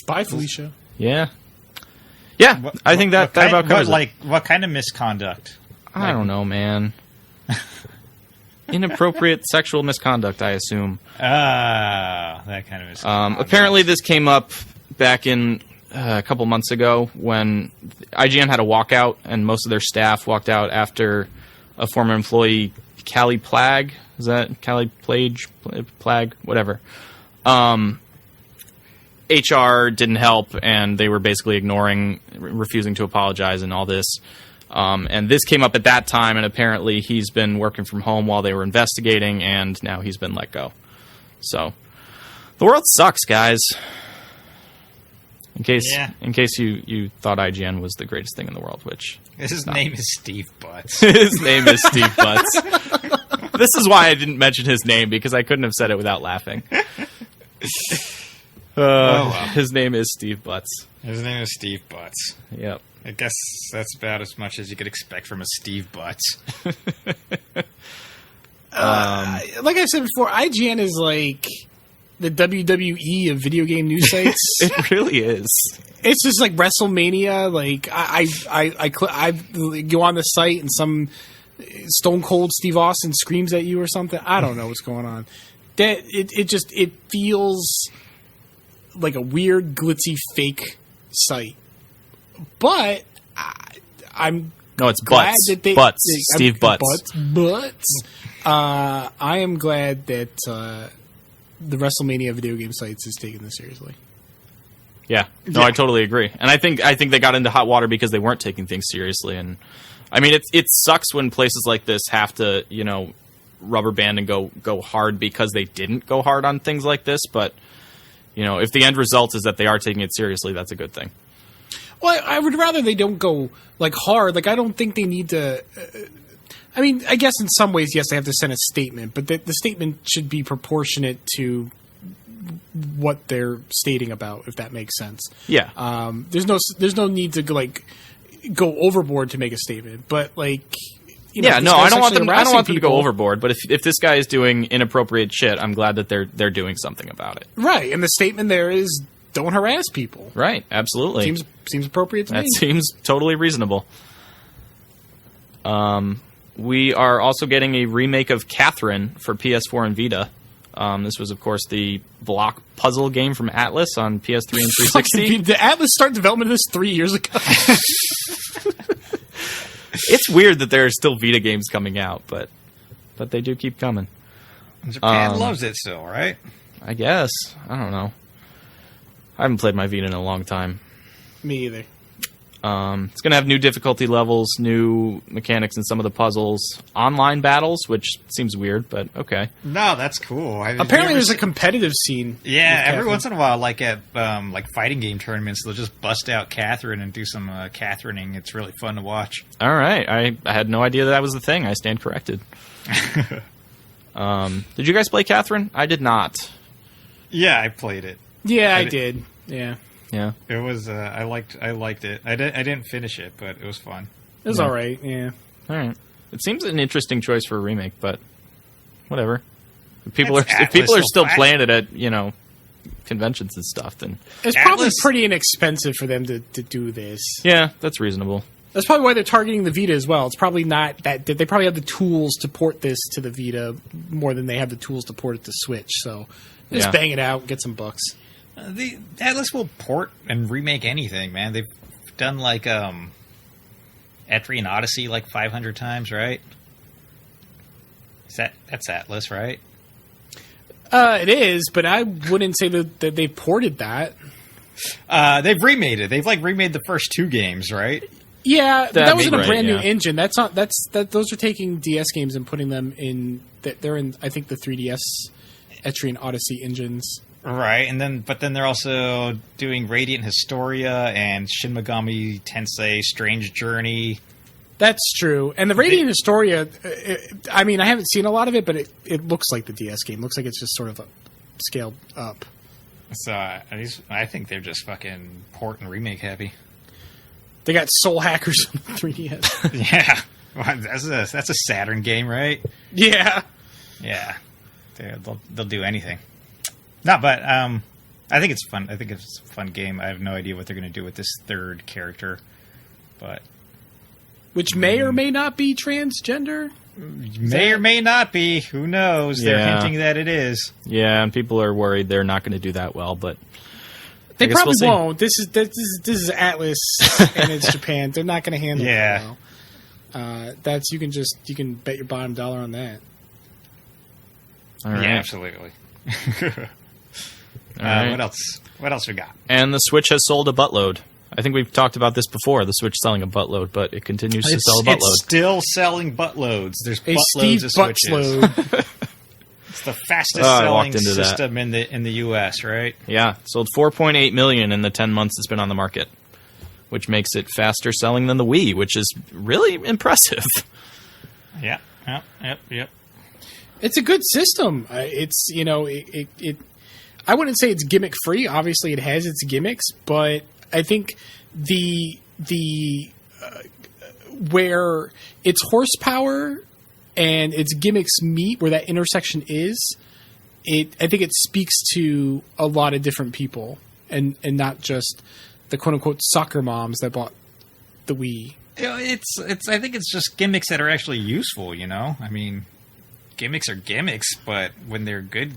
Bye, Felicia. Yeah. Yeah, I think that about covers it. What kind of misconduct? I don't know, man. Inappropriate sexual misconduct, I assume. That kind of misconduct. Apparently this came up back in a couple months ago when IGN had a walkout and most of their staff walked out after a former employee, Callie Plagg, is that Callie Plagg? Whatever. HR didn't help, and they were basically refusing to apologize and all this. And this came up at that time, and apparently he's been working from home while they were investigating, and now he's been let go. So, the world sucks, guys. In case you thought IGN was the greatest thing in the world, which... His name is Steve Butts. His name is Steve Butts. This is why I didn't mention his name, because I couldn't have said it without laughing. His name is Steve Butts. His name is Steve Butts. Yep. I guess that's about as much as you could expect from a Steve Butts. Like I said before, IGN is like the WWE of video game news sites. It really is. It's just like WrestleMania. Like I go on the site and some Stone Cold Steve Austin screams at you or something. I don't know what's going on. That it feels like a weird, glitzy, fake site. But I'm it's glad Butts. that Steve Butts. Butts. I am glad that the WrestleMania video game sites is taking this seriously. Yeah, I totally agree, and I think they got into hot water because they weren't taking things seriously. And I mean, it sucks when places like this have to rubber band and go hard because they didn't go hard on things like this. But if the end result is that they are taking it seriously, that's a good thing. Well, I would rather they don't go hard. I don't think they need to. I mean, I guess in some ways, yes, they have to send a statement, but the statement should be proportionate to what they're stating about, if that makes sense. Yeah. There's no need to go overboard to make a statement, but I don't want them to go overboard. But if this guy is doing inappropriate shit, I'm glad that they're doing something about it. Right, and the statement there is don't harass people. Right, absolutely. Seems appropriate to me. That seems totally reasonable. We are also getting a remake of Catherine for PS4 and Vita. This was, of course, the block puzzle game from Atlas on PS3 and 360. Did Atlas start development of this 3 years ago? It's weird that there are still Vita games coming out, but they do keep coming. Japan loves it still, right? I guess. I don't know. I haven't played my Vita in a long time. Me either. It's going to have new difficulty levels, new mechanics in some of the puzzles, online battles, which seems weird, but okay. No, that's cool. Apparently there's a competitive scene. Yeah, every once in a while, at fighting game tournaments, they'll just bust out Catherine and do some Catherining. It's really fun to watch. All right. I had no idea that was the thing. I stand corrected. Did you guys play Catherine? I did not. Yeah, I played it. Yeah, I did. Yeah. Yeah, it was. I liked it. I didn't finish it, but it was fun. It was all right. Yeah. All right. It seems an interesting choice for a remake, but whatever. If people are still playing it at conventions and stuff, then it's probably pretty inexpensive for them to do this. Yeah, that's reasonable. That's probably why they're targeting the Vita as well. It's probably not that they probably have the tools to port this to the Vita more than they have the tools to port it to Switch. So just bang it out, get some bucks. The Atlas will port and remake anything, man. They've done Etrian Odyssey 500 times, right? That's Atlas, right? It is, but I wouldn't say that they ported that. They've remade it. They've remade the first two games, right? Yeah, that was in a brand new engine. That's not. Those are taking DS games and putting them in. They're in. I think the 3DS Etrian Odyssey engines. Right, but then they're also doing Radiant Historia and Shin Megami Tensei Strange Journey. That's true. And the Radiant Historia, I haven't seen a lot of it, but it looks like the DS game. It looks like it's just sort of scaled up. So I think they're just fucking port and remake happy. They got Soul Hackers on the 3DS. Yeah. Well, that's a Saturn game, right? Yeah. Yeah. They'll do anything. No, but I think it's fun. I think it's a fun game. I have no idea what they're going to do with this third character, but which may or may not be transgender. May or may not be. Who knows? They're hinting that it is. Yeah, and people are worried they're not going to do that well, but they probably won't. This is Atlas and it's Japan. They're not going to handle it well. That's you can bet your bottom dollar on that. All right. Yeah, absolutely. All right. What else? What else we got? And the Switch has sold a buttload. I think we've talked about this before. The Switch selling a buttload, but it continues to sell a buttload. It's still selling buttloads. There's a buttloads Steve of Switches. Buttload. It's the fastest selling system in the U.S. Right? Yeah, sold 4.8 million in the 10 months it's been on the market, which makes it faster selling than the Wii, which is really impressive. Yeah. Yep. It's a good system. It's I wouldn't say it's gimmick free. Obviously, it has its gimmicks, but I think the where its horsepower and its gimmicks meet, where that intersection is, I think it speaks to a lot of different people, and not just the quote unquote soccer moms that bought the Wii. It's. I think it's just gimmicks that are actually useful. I mean, gimmicks are gimmicks, but when they're good,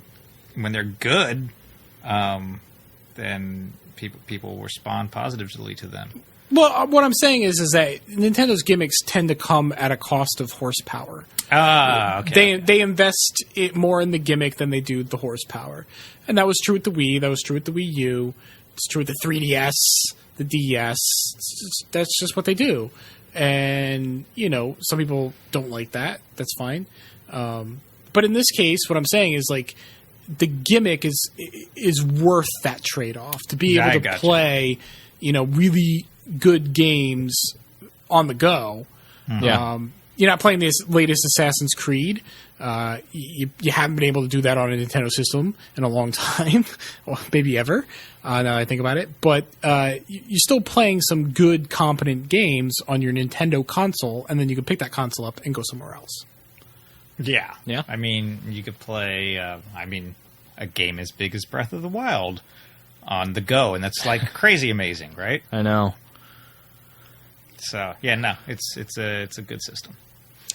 then people respond positively to them. Well, what I'm saying is that Nintendo's gimmicks tend to come at a cost of horsepower. Okay. They invest it more in the gimmick than they do the horsepower, and that was true with the Wii. That was true with the Wii U. It's true with the 3DS, the DS. That's just what they do, and some people don't like that. That's fine. But in this case, what I'm saying is like the gimmick is worth that trade-off to be able to play, really good games on the go. Mm-hmm. Yeah. You're not playing this latest Assassin's Creed. You haven't been able to do that on a Nintendo system in a long time, well, maybe ever. Now that I think about it, but you're still playing some good, competent games on your Nintendo console, and then you can pick that console up and go somewhere else. Yeah. Yeah. I mean, you could play, a game as big as Breath of the Wild on the go, and that's like crazy amazing, right? I know. So, yeah, no, it's a good system.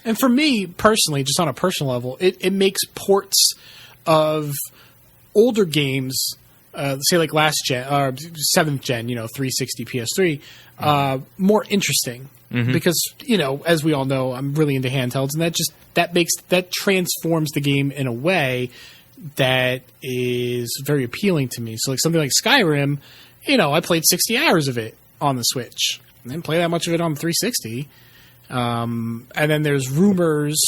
And for me, personally, just on a personal level, it makes ports of older games, say like last gen, or 7th gen, 360, PS3, more interesting. Mm-hmm. Because, as we all know, I'm really into handhelds, and that transforms the game in a way that is very appealing to me. So like something like Skyrim, I played 60 hours of it on the Switch. I didn't play that much of it on 360. And then there's rumors,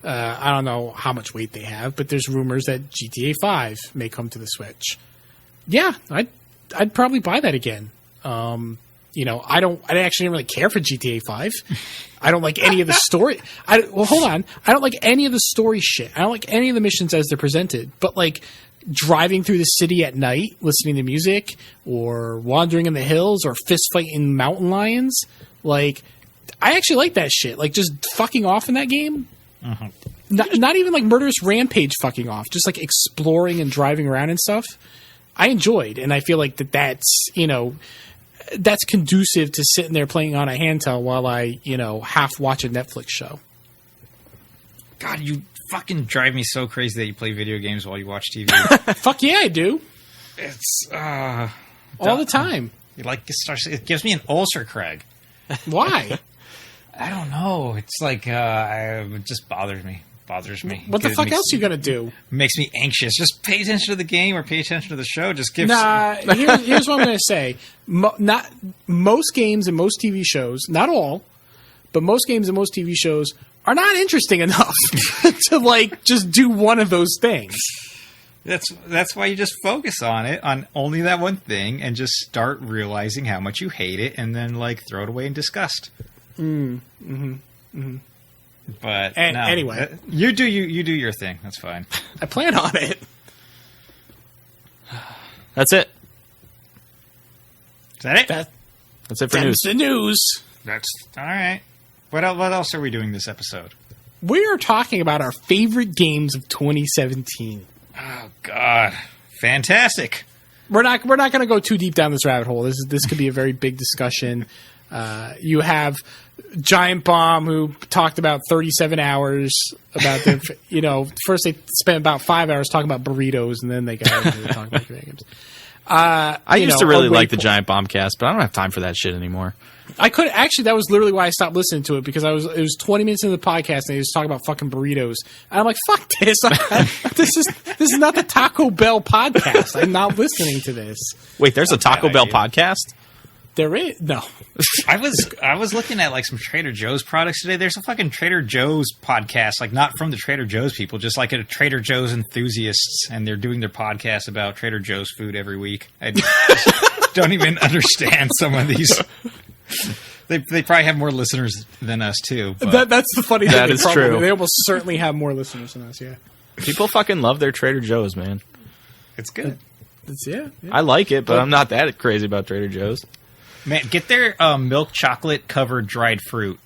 I don't know how much weight they have, but there's rumors that GTA 5 may come to the Switch. Yeah, I'd probably buy that again. I actually didn't really care for GTA 5. I don't like any of the story. Hold on. I don't like any of the story shit. I don't like any of the missions as they're presented. But like driving through the city at night, listening to music, or wandering in the hills, or fist fighting mountain lions, like I actually like that shit. Like just fucking off in that game. Uh-huh. Not even like murderous rampage fucking off. Just like exploring and driving around and stuff. I enjoyed, and I feel like that's that's conducive to sitting there playing on a handheld while I, half watch a Netflix show. God, you fucking drive me so crazy that you play video games while you watch TV. Fuck yeah, I do. It's all the time. It gives me an ulcer, Craig. Why? I don't know. It's like it just bothers me. What the fuck else are you gonna do? Makes me anxious. Just pay attention to the game or pay attention to the show. Just give. Here's what I'm gonna say. Not most games and most TV shows, not all, but most games and most TV shows are not interesting enough to like just do one of those things. That's why you just focus on only that one thing, and just start realizing how much you hate it, and then like throw it away in disgust. But no, anyway, you do your thing. That's fine. I plan on it. That's it. Is that it? That's it for news. That's the news. That's all right. What else are we doing this episode? We are talking about our favorite games of 2017. Oh God, fantastic! we're not going to go too deep down this rabbit hole. This could be a very big discussion. You have Giant Bomb, who talked about 37 hours about the, first they spent about 5 hours talking about burritos, and then they got into talking about video games. I used to really like the Giant Bomb cast, but I don't have time for that shit anymore. I could actually. That was literally why I stopped listening to it, because it was 20 minutes into the podcast and they was talking about fucking burritos, and I'm like, fuck this. This is not the Taco Bell podcast. I'm not listening to this. Wait, there's a Taco Bell podcast? There is no. I was looking at like some Trader Joe's products today. There's a fucking Trader Joe's podcast, like not from the Trader Joe's people, just like a Trader Joe's enthusiasts, and they're doing their podcast about Trader Joe's food every week. I just don't even understand some of these. They probably have more listeners than us too. But. That's the funny thing. That is true. They almost certainly have more listeners than us. Yeah. People fucking love their Trader Joe's, man. It's good. Yeah. I like it, but I'm not that crazy about Trader Joe's. Man, get their milk chocolate covered dried fruit.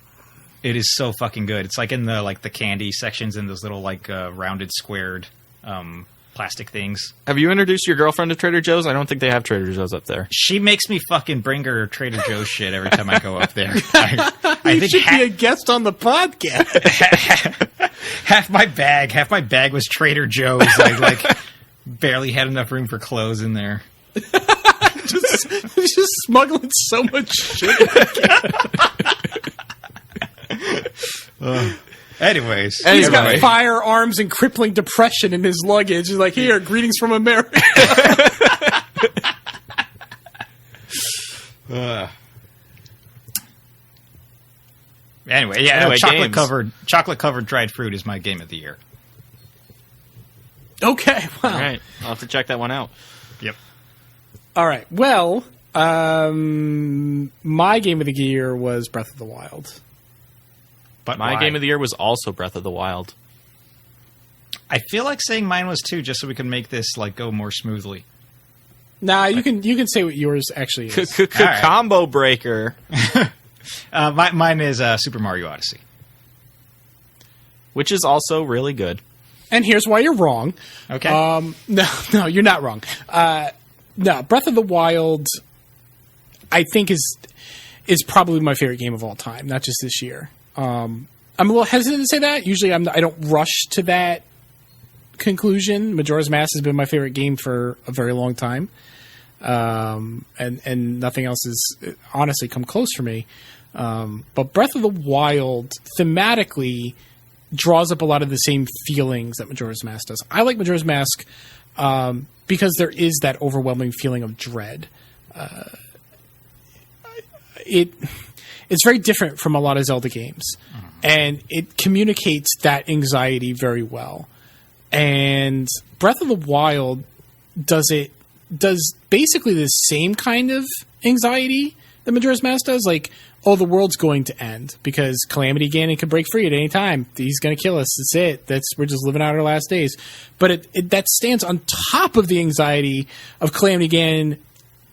It is so fucking good. It's like in the candy sections in those little rounded squared plastic things. Have you introduced your girlfriend to Trader Joe's? I don't think they have Trader Joe's up there. She makes me fucking bring her Trader Joe's shit every time I go up there. I you think should be a guest on the podcast. half my bag was Trader Joe's. I barely had enough room for clothes in there. just smuggling so much shit. Anyways, he's got firearms and crippling depression in his luggage. He's like, here, greetings from America. Anyway, chocolate covered dried fruit is my game of the year. Okay, wow. All right, I'll have to check that one out. Yep. All right. Well, my game of the year was Breath of the Wild. But my game of the year was also Breath of the Wild. I feel like saying mine was too, just so we can make this go more smoothly. Nah, you can say what yours actually is. Combo breaker. Mine is Super Mario Odyssey, which is also really good. And here's why you're wrong. Okay. No, you're not wrong. No, Breath of the Wild, I think is probably my favorite game of all time, not just this year. I'm a little hesitant to say that. Usually, I don't rush to that conclusion. Majora's Mask has been my favorite game for a very long time, and nothing else has honestly come close for me. But Breath of the Wild thematically draws up a lot of the same feelings that Majora's Mask does. I like Majora's Mask because there is that overwhelming feeling of dread. It's very different from a lot of Zelda games, and it communicates that anxiety very well. And Breath of the Wild does basically the same kind of anxiety that Majora's Mask does. Like, oh, the world's going to end because Calamity Ganon can break free at any time. He's going to kill us. That's it. We're just living out our last days. But that stands on top of the anxiety of Calamity Ganon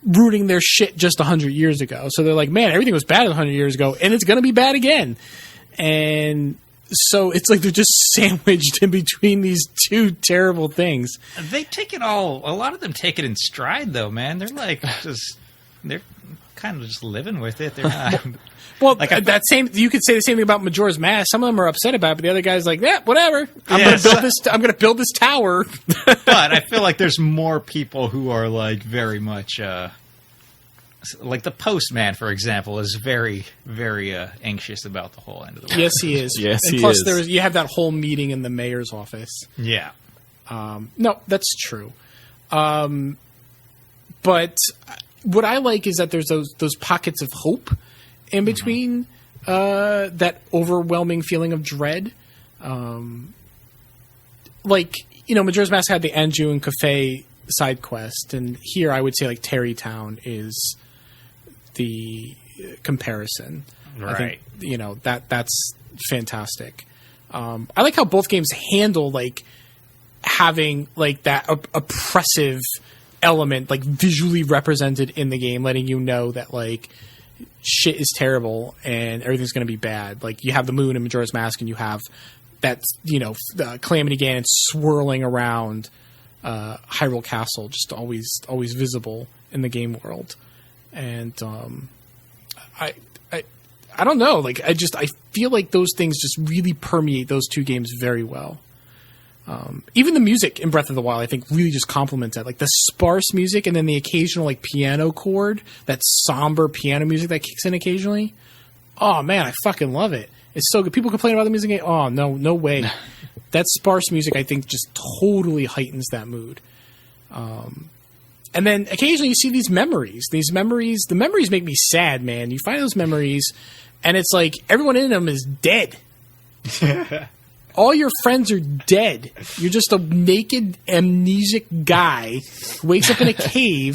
rooting their shit just 100 years ago. So they're like, man, everything was bad 100 years ago, and it's going to be bad again. And so it's like they're just sandwiched in between these two terrible things. They take it all. A lot of them take it in stride, though, man. They're they're kind of just living with it. They're not. Well, you could say the same thing about Majora's Mask. Some of them are upset about it, but the other guy's like, yeah, whatever. I'm going to build this tower. But I feel like there's more people who are very much like the postman, for example, is very, very anxious about the whole end of the world. Yes, he is. Yes, and he plus is. You have that whole meeting in the mayor's office. Yeah. No, that's true. But what I like is that there's those pockets of hope in between that overwhelming feeling of dread. Majora's Mask had the Anju and Cafe side quest, and here I would say Terrytown is the comparison. Right. I think, that's fantastic. I like how both games handle having that oppressive element visually represented in the game, letting you know that shit is terrible and everything's going to be bad. You have the moon in Majora's Mask, and you have that the Calamity Ganon swirling around Hyrule Castle, just always visible in the game world. And I don't know, like I feel like those things just really permeate those two games very well. Even the music in Breath of the Wild, I think, really just complements that. Like the sparse music and then the occasional like piano chord, that somber piano music that kicks in occasionally. Oh man, I fucking love it. It's so good. People complain about the music. Oh no way. That sparse music, I think, just totally heightens that mood. And then occasionally you see these memories. The memories make me sad, man. You find those memories, and it's like everyone in them is dead. All your friends are dead. You're just a naked, amnesic guy who wakes up in a cave,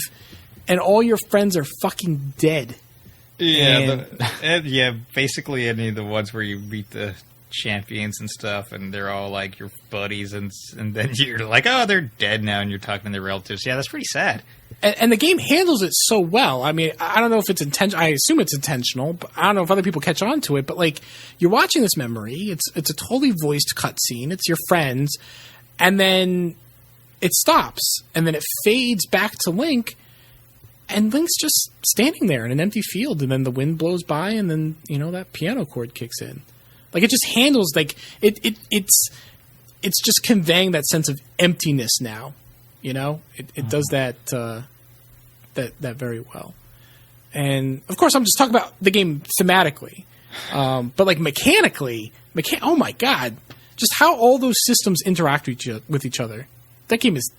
and all your friends are fucking dead. Yeah, basically any of the ones where you meet the champions and stuff, and they're all like your buddies, and then you're like, oh, they're dead now, and you're talking to their relatives. Yeah, that's pretty sad. And the game handles it so well. I mean, I don't know if it's intentional. I assume it's intentional, but I don't know if other people catch on to it. But like, you're watching this memory. It's a totally voiced cutscene. It's your friends, and then it stops, and then it fades back to Link, and Link's just standing there in an empty field, and then the wind blows by, and then that piano chord kicks in. Like it just handles like it's just conveying that sense of emptiness now. It does that very well. And of course, I'm just talking about the game thematically, but like mechanically, oh my god, just how all those systems interact with each other. That game is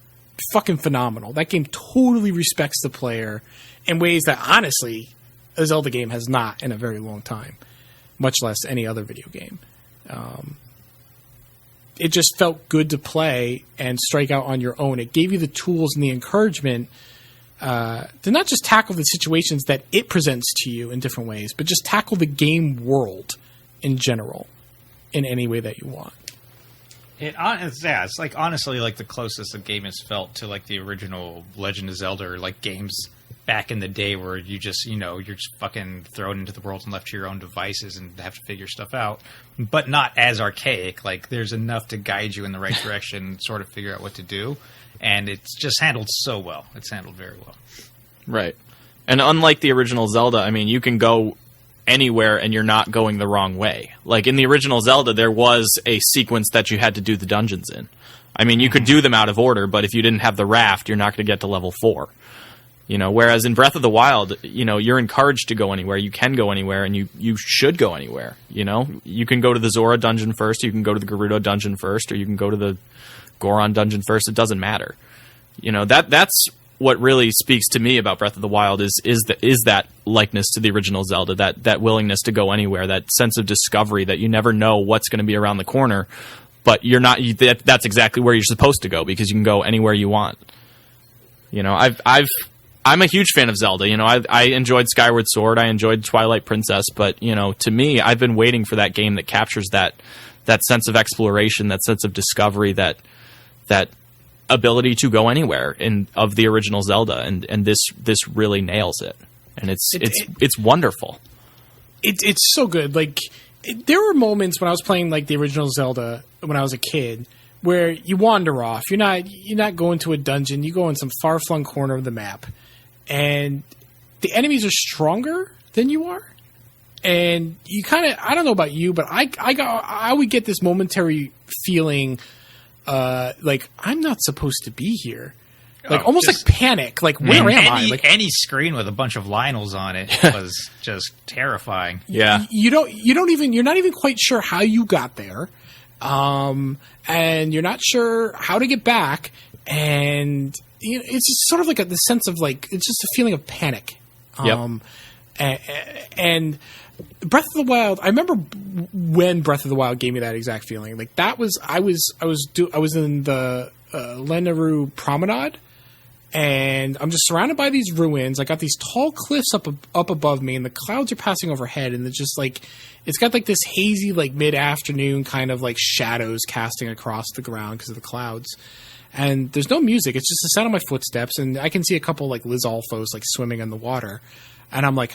fucking phenomenal. That game totally respects the player in ways that honestly a Zelda game has not in a very long time, much less any other video game. It just felt good to play and strike out on your own. It gave you the tools and the encouragement to not just tackle the situations that it presents to you in different ways, but just tackle the game world in general in any way that you want. It's like honestly like the closest the game has felt to like the original Legend of Zelda, or like games back in the day where you just, you're just fucking thrown into the world and left to your own devices and have to figure stuff out, but not as archaic. Like there's enough to guide you in the right direction, sort of figure out what to do. And it's just handled so well. It's handled very well. Right. And unlike the original Zelda, I mean, you can go anywhere and you're not going the wrong way. Like in the original Zelda, there was a sequence that you had to do the dungeons in. I mean, you could do them out of order, but if you didn't have the raft, you're not going to get to level 4. Whereas in Breath of the Wild, you're encouraged to go anywhere. You can go anywhere, and you should go anywhere. You can go to the Zora dungeon first, you can go to the Gerudo dungeon first, or you can go to the Goron dungeon first. It doesn't matter. That's what really speaks to me about Breath of the Wild is that likeness to the original Zelda, that willingness to go anywhere, that sense of discovery that you never know what's going to be around the corner, but you're not. That's exactly where you're supposed to go because you can go anywhere you want. I'm a huge fan of Zelda. I enjoyed Skyward Sword. I enjoyed Twilight Princess. But, to me, I've been waiting for that game that captures that sense of exploration, that sense of discovery, that ability to go anywhere of the original Zelda. And this really nails it. And it's wonderful. It's so good. Like, there were moments when I was playing, like, the original Zelda when I was a kid where you wander off. You're not going to a dungeon. You go in some far-flung corner of the map. And the enemies are stronger than you are. And you kind of, I don't know about you, but I would get this momentary feeling like I'm not supposed to be here. Like almost like panic. Like where am I? Like any screen with a bunch of Lionels on it was just terrifying. Yeah. You're not even quite sure how you got there. And you're not sure how to get back. And it's just sort of like the sense of like, it's just a feeling of panic. Yep. And Breath of the Wild, I remember when Breath of the Wild gave me that exact feeling. Like that was, I was in the Lanayru Promenade, and I'm just surrounded by these ruins. I got these tall cliffs up above me, and the clouds are passing overhead, and it's just like, it's got like this hazy, like mid-afternoon kind of like shadows casting across the ground because of the clouds. And there's no music. It's just the sound of my footsteps, and I can see a couple like Lizalfos like swimming in the water. And I'm like,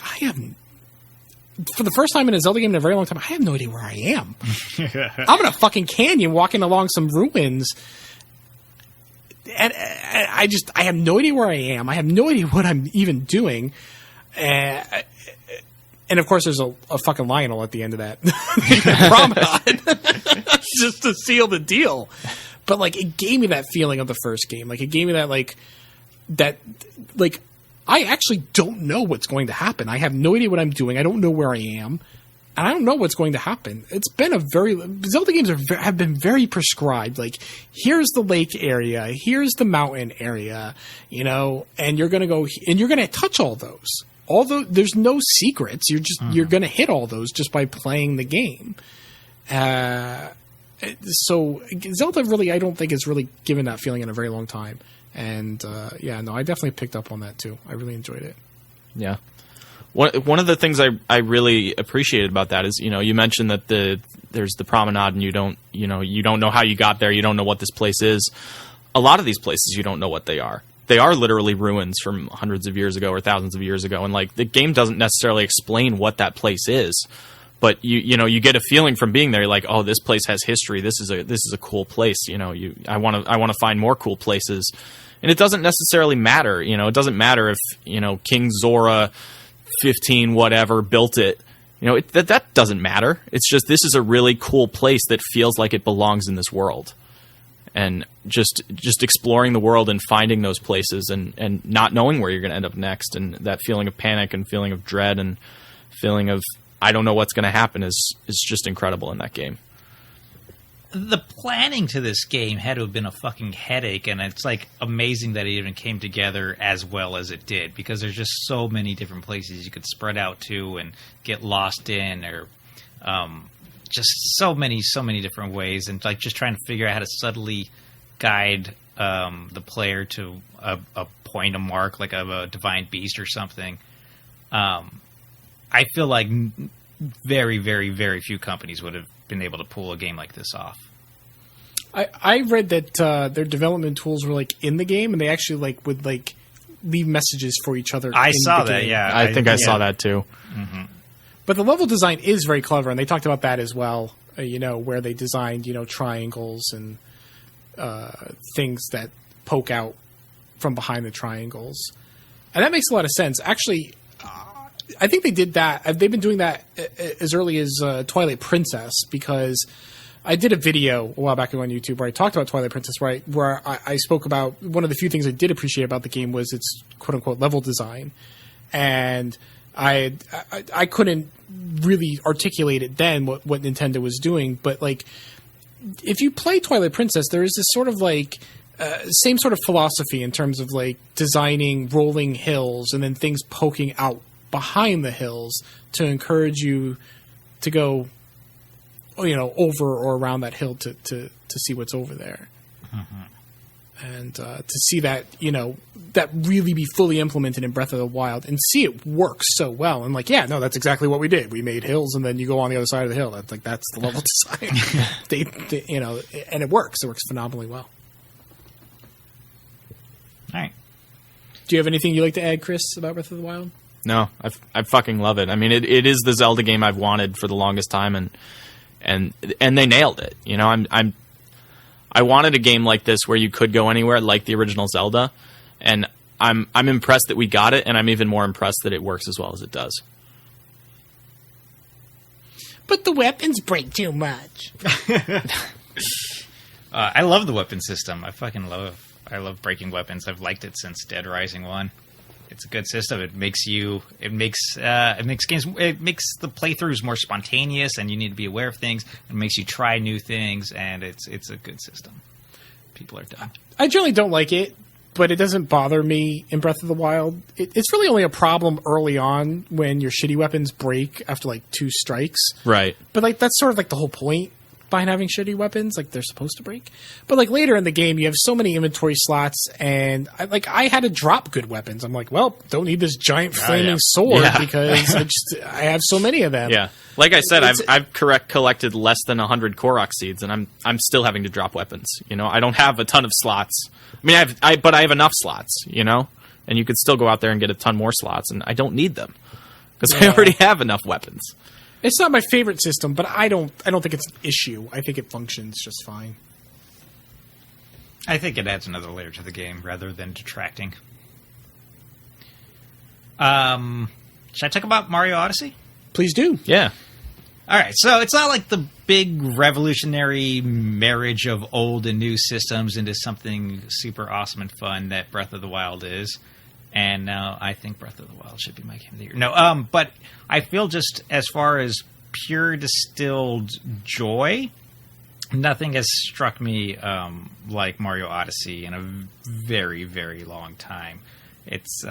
for the first time in a Zelda game in a very long time, I have no idea where I am. I'm in a fucking canyon walking along some ruins. and I have no idea where I am. I have no idea what I'm even doing. And of course, there's a fucking Lionel at the end of that promenade just to seal the deal. But like, it gave me that feeling of the first game. Like, it gave me that I actually don't know what's going to happen. I have no idea what I'm doing. I don't know where I am, and I don't know what's going to happen. It's been Zelda games have been very prescribed. Like, here's the lake area, here's the mountain area, and you're going to go and you're going to touch all those. Although there's no secrets, you're going to hit all those just by playing the game. So Zelda really, I don't think has really given that feeling in a very long time. And I definitely picked up on that too. I really enjoyed it. Yeah. One of the things I really appreciated about that is, you mentioned that there's the promenade and you don't know how you got there. You don't know what this place is. A lot of these places, you don't know what they are. They are literally ruins from hundreds of years ago or thousands of years ago. And like, the game doesn't necessarily explain what that place is, but you get a feeling from being there. You're like, oh, this place has history. This is a cool place. I want to find more cool places. And it doesn't necessarily matter. It doesn't matter if, King Zora 15 whatever built it. That doesn't matter. It's just, this is a really cool place that feels like it belongs in this world. And just exploring the world and finding those places and not knowing where you're going to end up next, and that feeling of panic and feeling of dread and feeling of I don't know what's going to happen is just incredible in that game. The planning to this game had to have been a fucking headache, and it's like amazing that it even came together as well as it did, because there's just so many different places you could spread out to and get lost in, or just so many different ways, and like just trying to figure out how to subtly guide the player to a point, a mark, like of a divine beast or something. I feel like very, very, very few companies would have been able to pull a game like this off. I read that their development tools were like in the game, and they actually would leave messages for each other. I saw that. Yeah, I think I saw that too. Mm-hmm. But the level design is very clever, and they talked about that as well. Where they designed triangles and things that poke out from behind the triangles, and that makes a lot of sense. Actually, I think they did that. They've been doing that as early as Twilight Princess, because I did a video a while back on YouTube where I talked about Twilight Princess, where I spoke about one of the few things I did appreciate about the game was its quote unquote level design, and I couldn't really articulate it then what Nintendo was doing, but if you play Twilight Princess, there is this sort of same sort of philosophy in terms of designing rolling hills and then things poking out behind the hills to encourage you to go, over or around that hill to see what's over there. Mm-hmm. And to see that, that really be fully implemented in Breath of the Wild and see it work so well. And that's exactly what we did. We made hills, and then you go on the other side of the hill. That's the level design. they, and it works. It works phenomenally well. All right. Do you have anything you'd like to add, Chris, about Breath of the Wild? No, I fucking love it. I mean, it is the Zelda game I've wanted for the longest time, and they nailed it. I wanted a game like this where you could go anywhere, like the original Zelda, and I'm impressed that we got it, and I'm even more impressed that it works as well as it does. But the weapons break too much. I love the weapon system. I love breaking weapons. I've liked it since Dead Rising 1. It's a good system. It makes the playthroughs more spontaneous, and you need to be aware of things. It makes you try new things, and it's a good system. People are dumb. I generally don't like it, but it doesn't bother me in Breath of the Wild. It's really only a problem early on when your shitty weapons break after 2 strikes. Right. But that's sort of the whole point behind having shitty weapons, they're supposed to break. But later in the game, you have so many inventory slots, and I had to drop good weapons. I'm well, don't need this giant flaming sword because I have so many of them. Yeah, like I said, I've collected less than 100 Korok seeds, and I'm still having to drop weapons. I don't have a ton of slots. I mean, but I have enough slots. And you could still go out there and get a ton more slots, and I don't need them because I already have enough weapons. It's not my favorite system, but I don't think it's an issue. I think it functions just fine. I think it adds another layer to the game rather than detracting. Should I talk about Mario Odyssey? Please do. Yeah. All right, so it's not like the big revolutionary marriage of old and new systems into something super awesome and fun that Breath of the Wild is. And now I think Breath of the Wild should be my game of the year. No, but I feel just as far as pure distilled joy, nothing has struck me like Mario Odyssey in a very, very long time. It's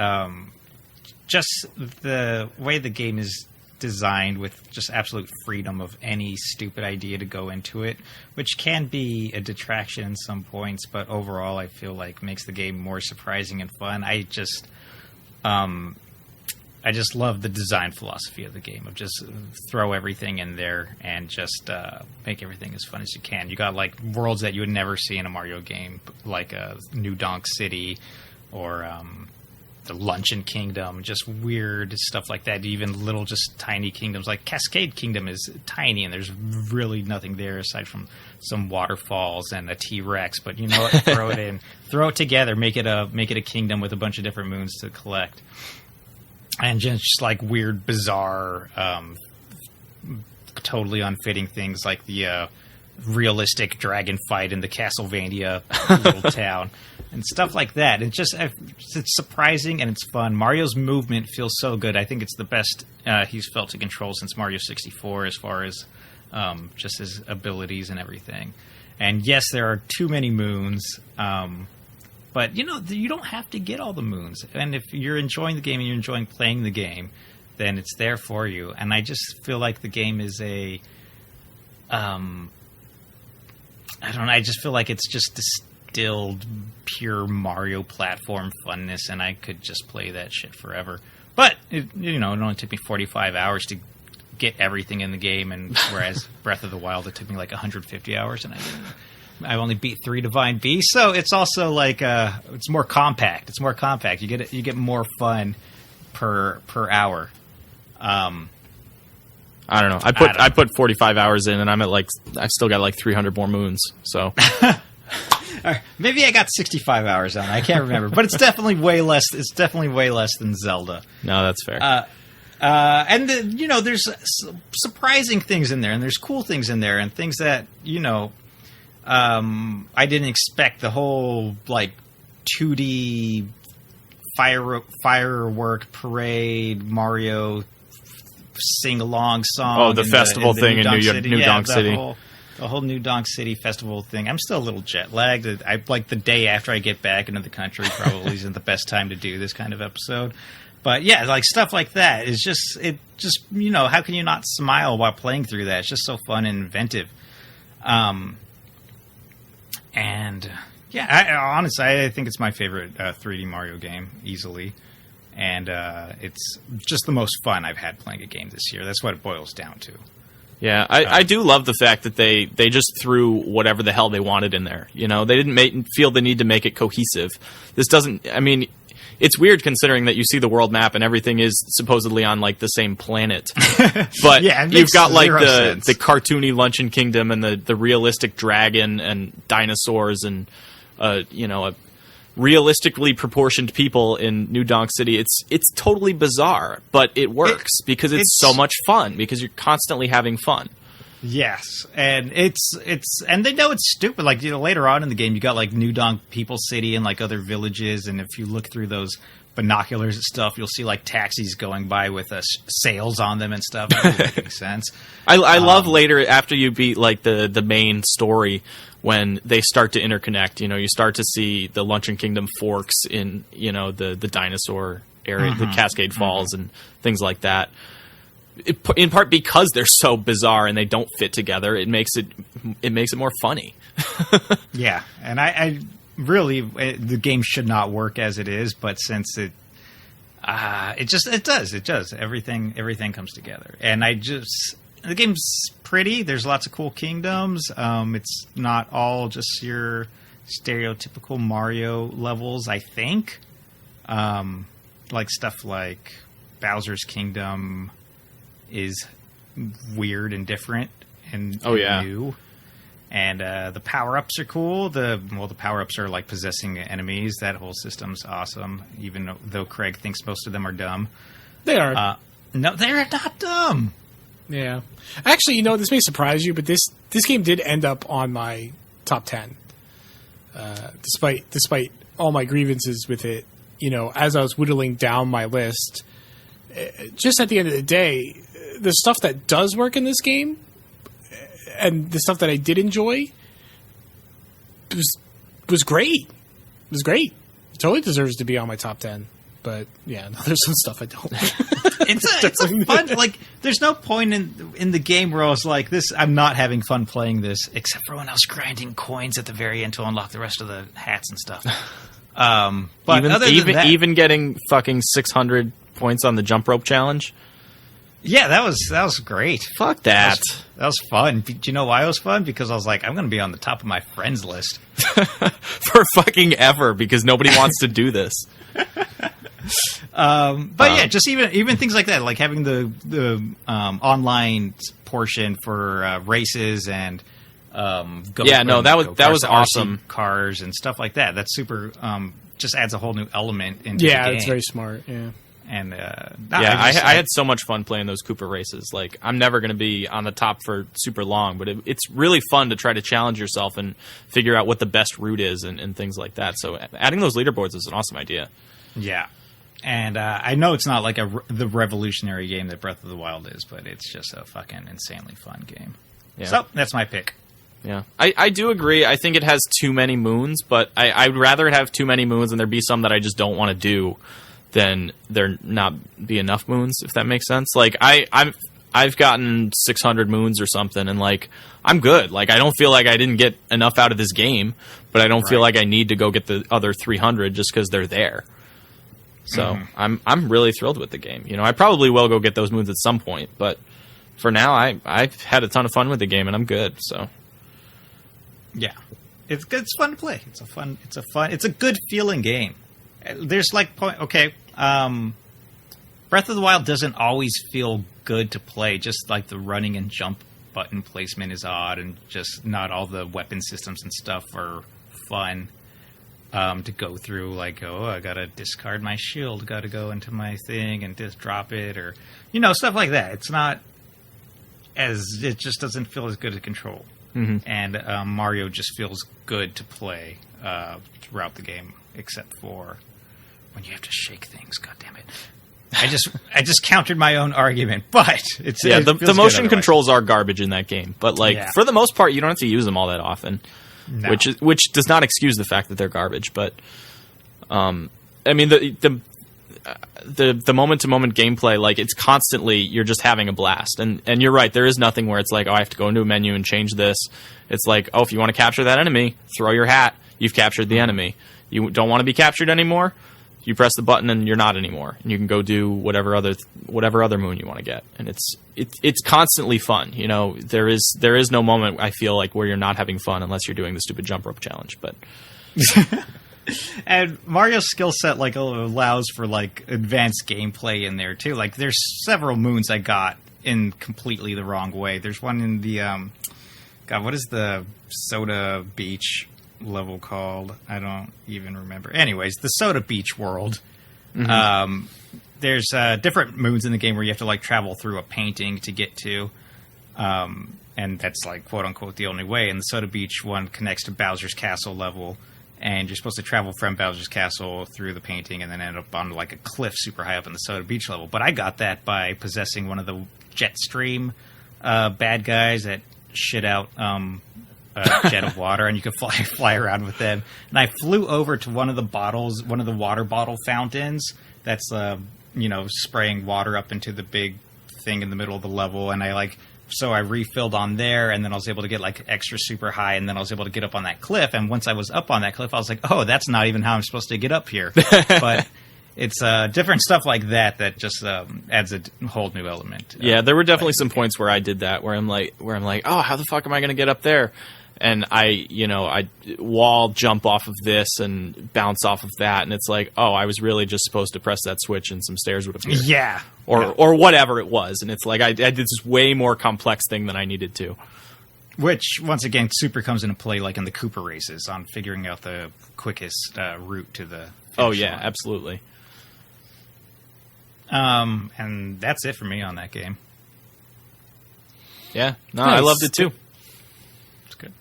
just the way the game is designed with just absolute freedom of any stupid idea to go into it, which can be a detraction in some points, but overall I feel like makes the game more surprising and fun. I just love the design philosophy of the game of just throw everything in there and just make everything as fun as you can. You got like worlds that you would never see in a Mario game, like New Donk City or the Luncheon Kingdom, just weird stuff like that. Even little, just tiny kingdoms, like Cascade Kingdom is tiny, and there's really nothing there aside from some waterfalls and a T-Rex. But you know what? Throw it in, throw it together, make it a kingdom with a bunch of different moons to collect, and just like weird, bizarre, totally unfitting things like the realistic dragon fight in the Castlevania little town. And stuff like that. It's surprising and it's fun. Mario's movement feels so good. I think it's the best he's felt to control since Mario 64 as far as just his abilities and everything. And yes, there are too many moons. But, you don't have to get all the moons. And if you're enjoying the game and you're enjoying playing the game, then it's there for you. And I just feel like the game is I just feel like it's just distilled pure Mario platform funness, and I could just play that shit forever. But it only took me 45 hours to get everything in the game, and whereas Breath of the Wild, it took me like 150 hours, and I only beat 3 Divine Beasts. So it's also like it's more compact. It's more compact. You get more fun per hour. I don't know. I put 45 hours in, and I've still got like 300 more moons. So maybe I got 65 hours on. I can't remember, but it's definitely way less. It's definitely way less than Zelda. No, that's fair. And there's surprising things in there, and there's cool things in there, and things that I didn't expect. The whole like 2D firework parade Mario sing-along song. Oh, the festival thing in New Donk City. The whole New Donk City festival thing. I'm still a little jet-lagged. The day after I get back into the country probably isn't the best time to do this kind of episode. But yeah, like stuff like that is how can you not smile while playing through that? It's just so fun and inventive. And yeah, honestly, I think it's my favorite 3D Mario game, easily. And it's just the most fun I've had playing a game this year. That's what it boils down to. Yeah, I do love the fact that they just threw whatever the hell they wanted in there. They didn't feel the need to make it cohesive. This doesn't... I mean, it's weird considering that you see the world map and everything is supposedly on, like, the same planet. But yeah, you've got, like, sense. the cartoony Luncheon Kingdom and the realistic dragon and dinosaurs and, a realistically proportioned people in New Donk City. It's totally bizarre, but it works because it's so much fun, because you're constantly having fun. Yes, and and they know it's stupid. Like, later on in the game, you got like New Donk People City and like other villages, and if you look through those binoculars and stuff, you'll see like taxis going by with sails on them and stuff. That doesn't make sense. I love later, after you beat like the main story, when they start to interconnect. You start to see the Luncheon Kingdom forks in the dinosaur area, the Cascade Falls, and things like that. In part because they're so bizarre and they don't fit together, it makes it more funny. Yeah, and I really, the game should not work as it is, but since it does. Everything comes together, and the game's pretty. There's lots of cool kingdoms. It's not all just your stereotypical Mario levels, I think. Like stuff like Bowser's Kingdom is weird and different and new. And the power-ups are cool. The power-ups are like possessing enemies. That whole system's awesome, even though Craig thinks most of them are dumb. They are. No, they're not dumb. Yeah. Actually, this may surprise you, but this game did end up on my top 10. Despite all my grievances with it, as I was whittling down my list, just at the end of the day, the stuff that does work in this game and the stuff that I did enjoy was great. It was great. It totally deserves to be on my top 10. But yeah, no, there's some stuff I don't. It's a fun, like, there's no point in the game where I was like, I'm not having fun playing this, except for when I was grinding coins at the very end to unlock the rest of the hats and stuff. But even getting fucking 600 points on the jump rope challenge. Yeah, that was great. Fuck that. That was fun. Do you know why it was fun? Because I was like, I'm going to be on the top of my friends list for fucking ever, because nobody wants to do this. But yeah, just even things like that, like having the online portion for races and that was awesome. Cars and stuff like that. That's super. Just adds a whole new element into the game. It's very smart. Yeah. And I had so much fun playing those Cooper races. Like, I'm never going to be on the top for super long, but it's really fun to try to challenge yourself and figure out what the best route is and things like that. So adding those leaderboards is an awesome idea. Yeah. And I know it's not like the revolutionary game that Breath of the Wild is, but it's just a fucking insanely fun game. Yeah. So that's my pick. Yeah, I do agree. I think it has too many moons, but I'd rather it have too many moons and there be some that I just don't want to do than there not be enough moons, if that makes sense. Like, I've gotten 600 moons or something, and like, I'm good. Like, I don't feel like I didn't get enough out of this game, but I don't feel like I need to go get the other 300 just because they're there. So I'm really thrilled with the game. I probably will go get those moons at some point, but for now, I've had a ton of fun with the game, and I'm good. So yeah, it's good. It's fun to play. It's a good feeling game. There's like Breath of the Wild doesn't always feel good to play. Just like the running and jump button placement is odd, and just not all the weapon systems and stuff are fun. To go through, like, I gotta discard my shield, gotta go into my thing and just drop it, or stuff like that. It's not it just doesn't feel as good to control. Mm-hmm. And Mario just feels good to play throughout the game, except for when you have to shake things. God damn it! I just countered my own argument, but the motion controls are garbage in that game. But for the most part, you don't have to use them all that often. No. Which does not excuse the fact that they're garbage, but I mean the moment to moment gameplay, like, it's constantly, you're just having a blast, and you're right, there is nothing where it's like, I have to go into a menu and change this. It's like, if you want to capture that enemy, throw your hat, you've captured the enemy. You don't want to be captured anymore, you press the button and you're not anymore, and you can go do whatever other moon you want to get, and it's constantly fun. There is no moment, I feel like, where you're not having fun unless you're doing the stupid jump rope challenge. But and Mario's skill set allows for advanced gameplay in there too. Like, there's several moons I got in completely the wrong way. There's one in the what is the Soda Beach level called? I don't even remember. Anyways, the Soda Beach world. Mm-hmm. There's different moons in the game where you have to travel through a painting to get to, and that's quote unquote the only way. And the Soda Beach one connects to Bowser's Castle level, and you're supposed to travel from Bowser's Castle through the painting and then end up on a cliff super high up in the Soda Beach level. But I got that by possessing one of the Jetstream bad guys that shit out a jet of water, and you can fly around with them. And I flew over to one of the water bottle fountains that's spraying water up into the big thing in the middle of the level, and so I refilled on there, and then I was able to get extra super high, and then I was able to get up on that cliff. And once I was up on that cliff, I was like, oh, that's not even how I'm supposed to get up here. But it's different stuff like that just adds a whole new element. Yeah, there were definitely some points where I did that, where I'm like, oh, how the fuck am I going to get up there? And I wall jump off of this and bounce off of that, and it's like, oh, I was really just supposed to press that switch and some stairs would appear. Yeah. Or whatever it was. And it's like, I did this way more complex thing than I needed to. Which, once again, super comes into play like in the Cooper races on figuring out the quickest route to the finish line. Absolutely. And that's it for me on that game. Yeah, no, Nice. I loved it too. It's good.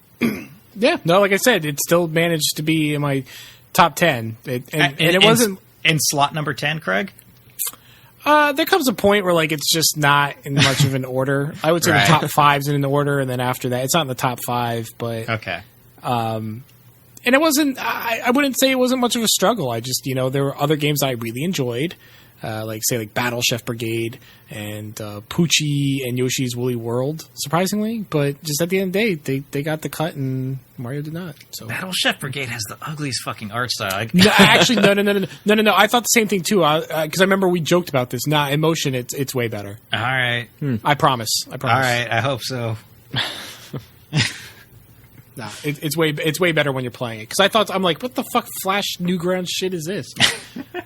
Yeah, no, like I said, it still managed to be in my top 10. And it wasn't... In slot number 10, Craig? There comes a point where, like, it's just not in much of an order. I would say Right. the top 5's in an order, and then after that, it's not in the top 5, but... Okay. And it wasn't... I wouldn't say it wasn't much of a struggle. I just, there were other games I really enjoyed, like Battle Chef Brigade and Poochie and Yoshi's Woolly World, surprisingly. But just at the end of the day, they got the cut, and Mario did not. So Battle Chef Brigade has the ugliest fucking art style. no, actually, no. I thought the same thing too. Because I remember we joked about this. Nah, in motion, it's way better. All right. I promise. All right. I hope so. Nah, it's way better when you're playing it. Because I'm like, what the fuck, Flash Newgrounds shit is this?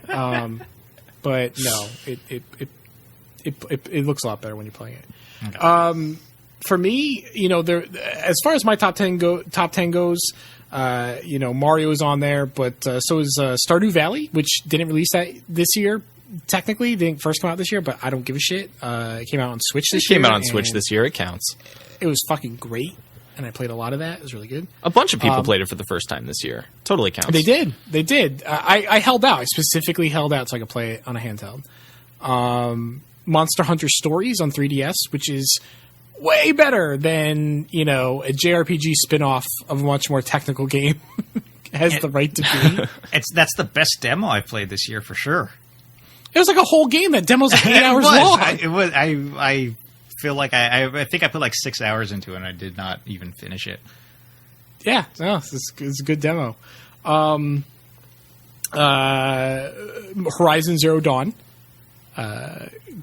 But no, it looks a lot better when you're playing it. Okay. For me, there as far as my top 10 goes, Mario is on there, but so is Stardew Valley, which didn't release this year. Technically, didn't first come out this year, but I don't give a shit. It came out on Switch this year. Came out on Switch this year. It counts. It was fucking great, and I played a lot of that. It was really good. A bunch of people played it for the first time this year. Totally counts. They did. I held out. I specifically held out so I could play it on a handheld. Monster Hunter Stories on 3DS, which is way better than, a JRPG spin-off of a much more technical game has the right to be. That's the best demo I've played this year for sure. It was like a whole game. That demo's like 8 hours long. I feel like I think I put like 6 hours into it and I did not even finish it. Yeah, no, it's a good demo. Horizon Zero Dawn,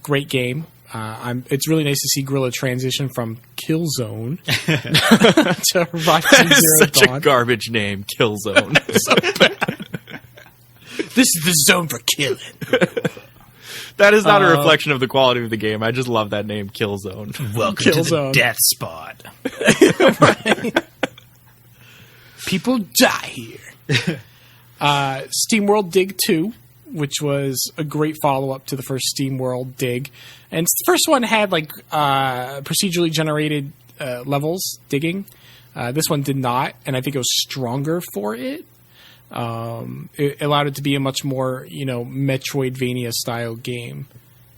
great game. It's really nice to see Guerrilla transition from Killzone to Horizon Zero Such Dawn. a garbage name, Killzone. So bad. This is the zone for killing. That is not a reflection of the quality of the game. I just love that name, Killzone. Welcome to the Killzone. death spot. Right. People die here. SteamWorld Dig 2, which was a great follow-up to the first SteamWorld Dig. And the first one had procedurally generated levels, digging. This one did not, and I think it was stronger for it. It allowed it to be a much more, Metroidvania-style game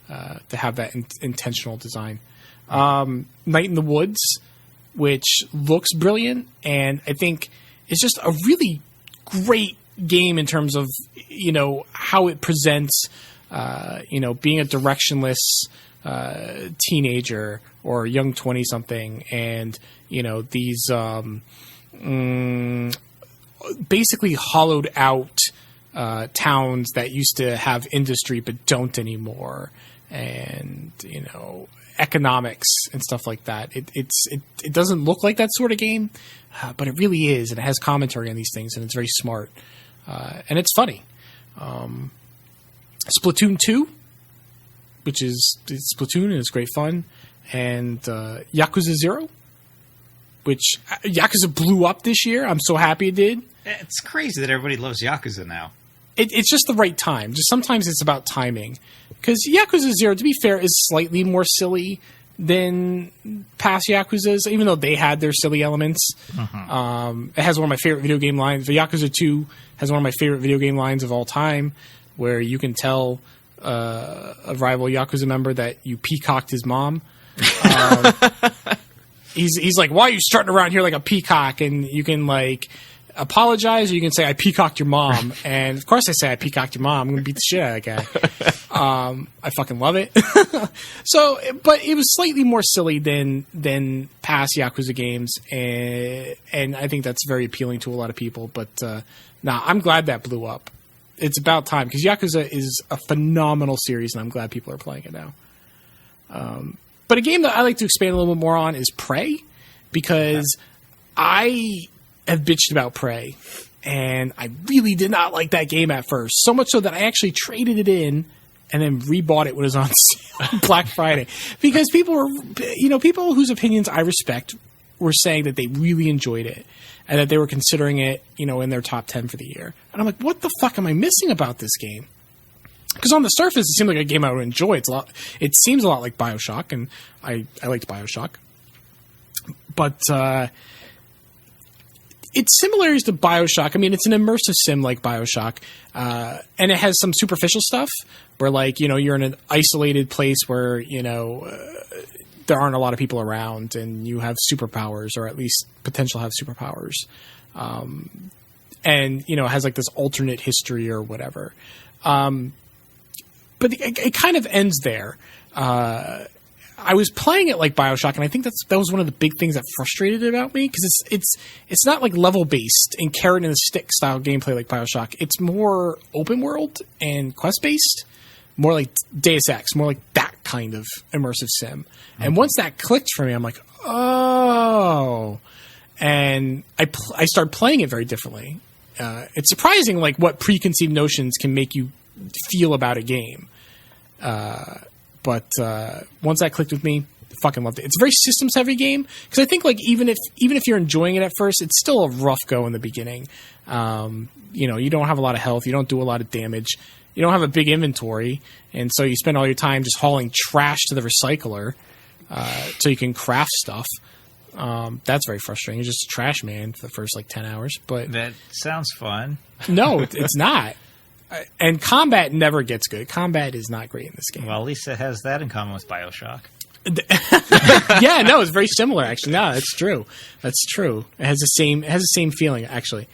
to have that intentional design. Night in the Woods, which looks brilliant, and I think it's just a really great game in terms of, how it presents, being a directionless teenager or young 20-something, and, these basically hollowed out towns that used to have industry but don't anymore, and economics and stuff like that. It doesn't look like that sort of game, but it really is, and it has commentary on these things, and it's very smart, and it's funny. Splatoon 2, which is Splatoon, and it's great fun, and Yakuza 0, which Yakuza blew up this year. I'm so happy it did. It's crazy that everybody loves Yakuza now. It's just the right time. Just sometimes it's about timing. Because Yakuza 0, to be fair, is slightly more silly than past Yakuzas, even though they had their silly elements. It has one of my favorite video game lines. The Yakuza 2 has one of my favorite video game lines of all time, where you can tell a rival Yakuza member that you peacocked his mom. He's like, why are you strutting around here like a peacock? And you can apologize, or you can say, I peacocked your mom. And of course I say I peacocked your mom. I'm going to beat the shit out of that guy. I fucking love it. So, but it was slightly more silly than past Yakuza games. And I think that's very appealing to a lot of people. But I'm glad that blew up. It's about time, because Yakuza is a phenomenal series, and I'm glad people are playing it now. But a game that I like to expand a little bit more on is Prey, because I have bitched about Prey, and I really did not like that game at first. So much so that I actually traded it in and then rebought it when it was on sale on Black Friday. Because people were, people whose opinions I respect were saying that they really enjoyed it and that they were considering it, in their top 10 for the year. And I'm like, what the fuck am I missing about this game? Because on the surface, it seemed like a game I would enjoy. It seems a lot like BioShock, and I liked BioShock. But it's similar to BioShock. I mean, it's an immersive sim like BioShock, and it has some superficial stuff where, like, you're in an isolated place where, there aren't a lot of people around, and you have superpowers, or at least potential to have superpowers. And, it has, like, this alternate history or whatever. But it kind of ends there. I was playing it like BioShock, and I think that was one of the big things that frustrated it about me, because it's not like level based and carrot and stick style gameplay like BioShock. It's more open world and quest based, more like Deus Ex, more like that kind of immersive sim. Okay. And once that clicked for me, I'm like, oh, and I started playing it very differently. It's surprising, like, what preconceived notions can make you feel about a game. But once that clicked with me, I fucking loved it. It's a very systems heavy game, because I think, like, even if you're enjoying it at first, it's still a rough go in the beginning. You don't have a lot of health, you don't do a lot of damage, you don't have a big inventory, and so you spend all your time just hauling trash to the recycler so you can craft stuff. That's very frustrating. You're just a trash man for the first, like, 10 hours. But that sounds fun. No, it's not. And combat never gets good. Combat is not great in this game. Well, at least it has that in common with BioShock. Yeah, no, it's very similar, actually. No, that's true. That's true. It has the same feeling, actually.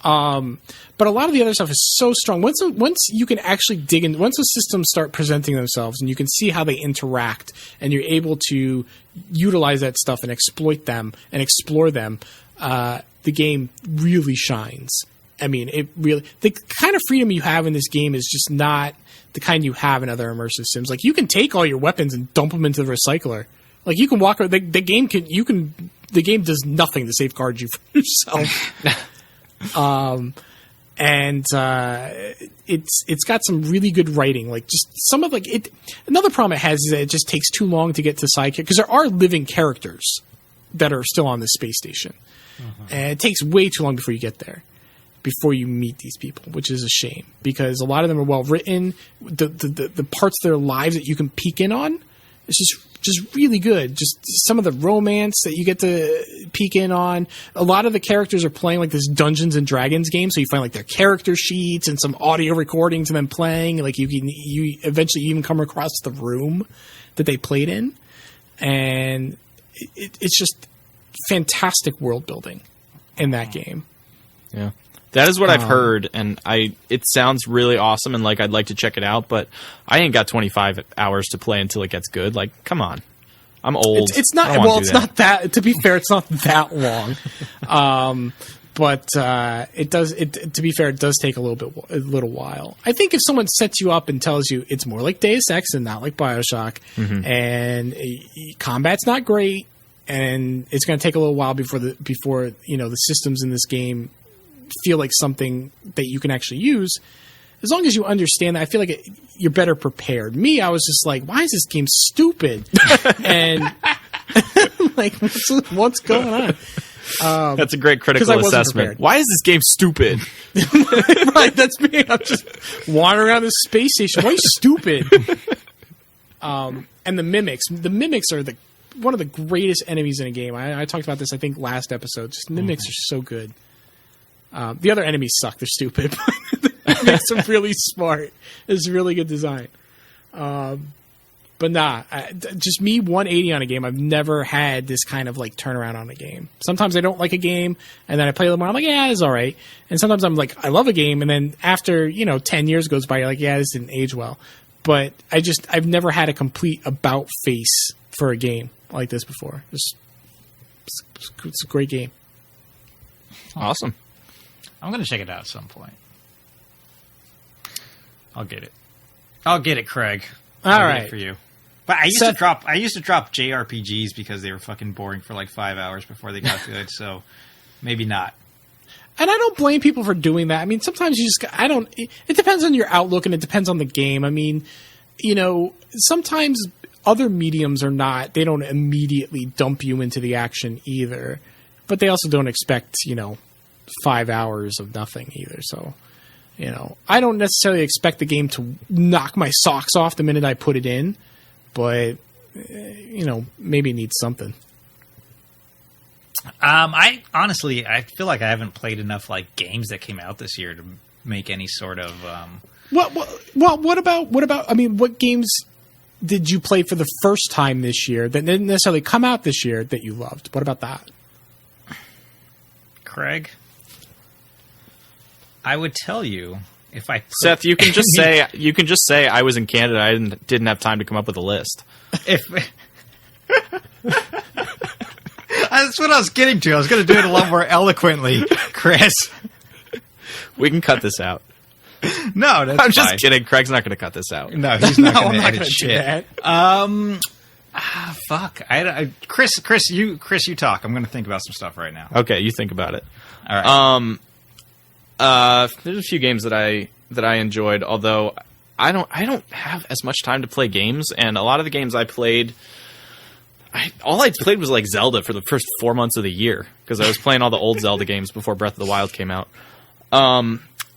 But a lot of the other stuff is so strong. Once you can actually dig in, once the systems start presenting themselves and you can see how they interact, and you're able to utilize that stuff and exploit them and explore them, the game really shines. I mean, the kind of freedom you have in this game is just not the kind you have in other immersive sims. Like, you can take all your weapons and dump them into the recycler. Like, you can walk. The game does nothing to safeguard you from yourself. It's got some really good writing. Like, just some of, like, it. Another problem it has is that it just takes too long to get to side characters, because there are living characters that are still on the space station, and it takes way too long before you get there, before you meet these people, which is a shame, because a lot of them are well written. The parts of their lives that you can peek in on, it's just really good. Just some of the romance that you get to peek in on. A lot of the characters are playing like this Dungeons and Dragons game, so you find like their character sheets and some audio recordings of them playing. Like, you eventually even come across the room that they played in, and it's just fantastic world building in that game. Yeah. That is what I've heard, and it sounds really awesome, and, like, I'd like to check it out, but I ain't got 25 hours to play until it gets good. Like, come on. I'm old. It's not, well, it's not that, to be fair, it's not that long. But to be fair, it does take a little while. I think if someone sets you up and tells you it's more like Deus Ex and not like BioShock, and combat's not great, and it's going to take a little while before the systems in this game feel like something that you can actually use, as long as you understand that, I feel like you're better prepared. Me, I was just like, why is this game stupid? And like, what's going on? That's a great critical assessment. Prepared. Why is this game stupid? Right, that's me. I'm just wandering around this space station. Why are you stupid? And the mimics. The mimics are one of the greatest enemies in a game. I talked about this, I think, last episode. Just mimics are so good. The other enemies suck. They're stupid. It makes them really smart. It's really good design. But just me 180 on a game. I've never had this kind of, like, turnaround on a game. Sometimes I don't like a game, and then I play a little more. I'm like, yeah, it's all right. And sometimes I'm like, I love a game, and then after 10 years goes by, you're like, yeah, this didn't age well. But I've never had a complete about face for a game like this before. It's a great game. Awesome. I'm going to check it out at some point. I'll get it, Craig. All right. Get it for you. But I used to drop JRPGs because they were fucking boring for like 5 hours before they got good, so maybe not. And I don't blame people for doing that. I mean, sometimes it depends on your outlook, and it depends on the game. I mean, sometimes other mediums are not. They don't immediately dump you into the action either, but they also don't expect 5 hours of nothing either. So I don't necessarily expect the game to knock my socks off the minute I put it in, but maybe it needs something. I honestly feel like I haven't played enough like games that came out this year to make any sort of. What about? I mean, what games did you play for the first time this year that didn't necessarily come out this year that you loved? What about that, Craig? I would tell you if I Seth, you can just say I was in Canada. I didn't have time to come up with a list. That's what I was getting to. I was going to do it a lot more eloquently, Chris. We can cut this out. No, that's I'm just fine. kidding. Craig's not going to cut this out. No, he's not going to I'm not edit going to do shit. that. Fuck. Chris, you talk. I'm going to think about some stuff right now. Okay, you think about it. All right. There's a few games that I enjoyed, although I don't have as much time to play games, and a lot of the games I played, all I played was like Zelda for the first 4 months of the year because I was playing all the old Zelda games before Breath of the Wild came out.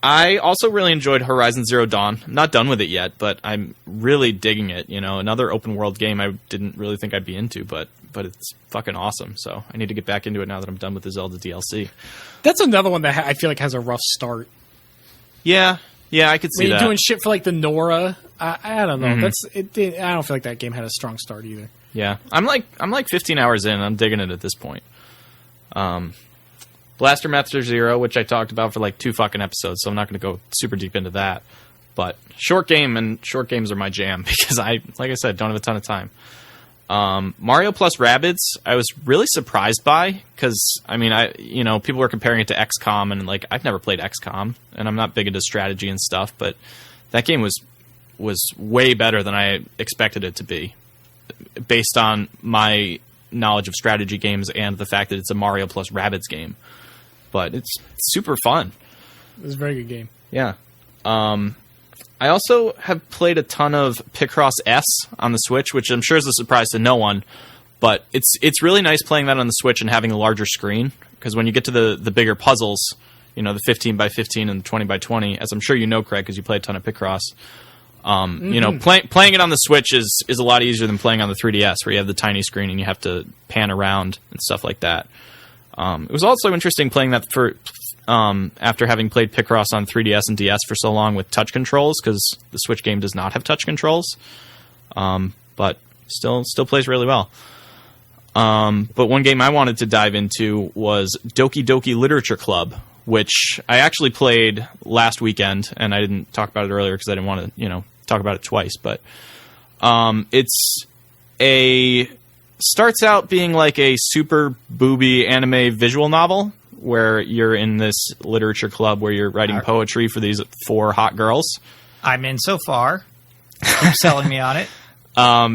I also really enjoyed Horizon Zero Dawn. I'm not done with it yet, but I'm really digging it. Another open world game I didn't really think I'd be into, but it's fucking awesome. So I need to get back into it now that I'm done with the Zelda DLC. That's another one that I feel like has a rough start. Yeah, I could see When you're that. doing shit for like the Nora, I don't know. I don't feel like that game had a strong start either. Yeah, I'm like 15 hours in. I'm digging it at this point. Blaster Master Zero, which I talked about for like 2 fucking episodes, so I'm not going to go super deep into that. But short games are my jam because like I said, don't have a ton of time. Mario plus Rabbids, I was really surprised by because people were comparing it to XCOM, and like I've never played XCOM, and I'm not big into strategy and stuff, but that game was way better than I expected it to be, based on my knowledge of strategy games and the fact that it's a Mario plus Rabbids game. But it's super fun. It was a very good game. Yeah. I also have played a ton of Picross S on the Switch, which I'm sure is a surprise to no one. But it's really nice playing that on the Switch and having a larger screen. Because when you get to the bigger puzzles, the 15 by 15 and the 20 by 20, as I'm sure you know, Craig, because you play a ton of Picross. Playing it on the Switch is a lot easier than playing on the 3DS, where you have the tiny screen and you have to pan around and stuff like that. It was also interesting playing that after having played Picross on 3DS and DS for so long with touch controls, because the Switch game does not have touch controls, but still plays really well. But one game I wanted to dive into was Doki Doki Literature Club, which I actually played last weekend, and I didn't talk about it earlier because I didn't want to talk about it twice. But starts out being like a super booby anime visual novel where you're in this literature club where you're writing poetry for these 4 hot girls. I'm in so far. Keep selling me on it.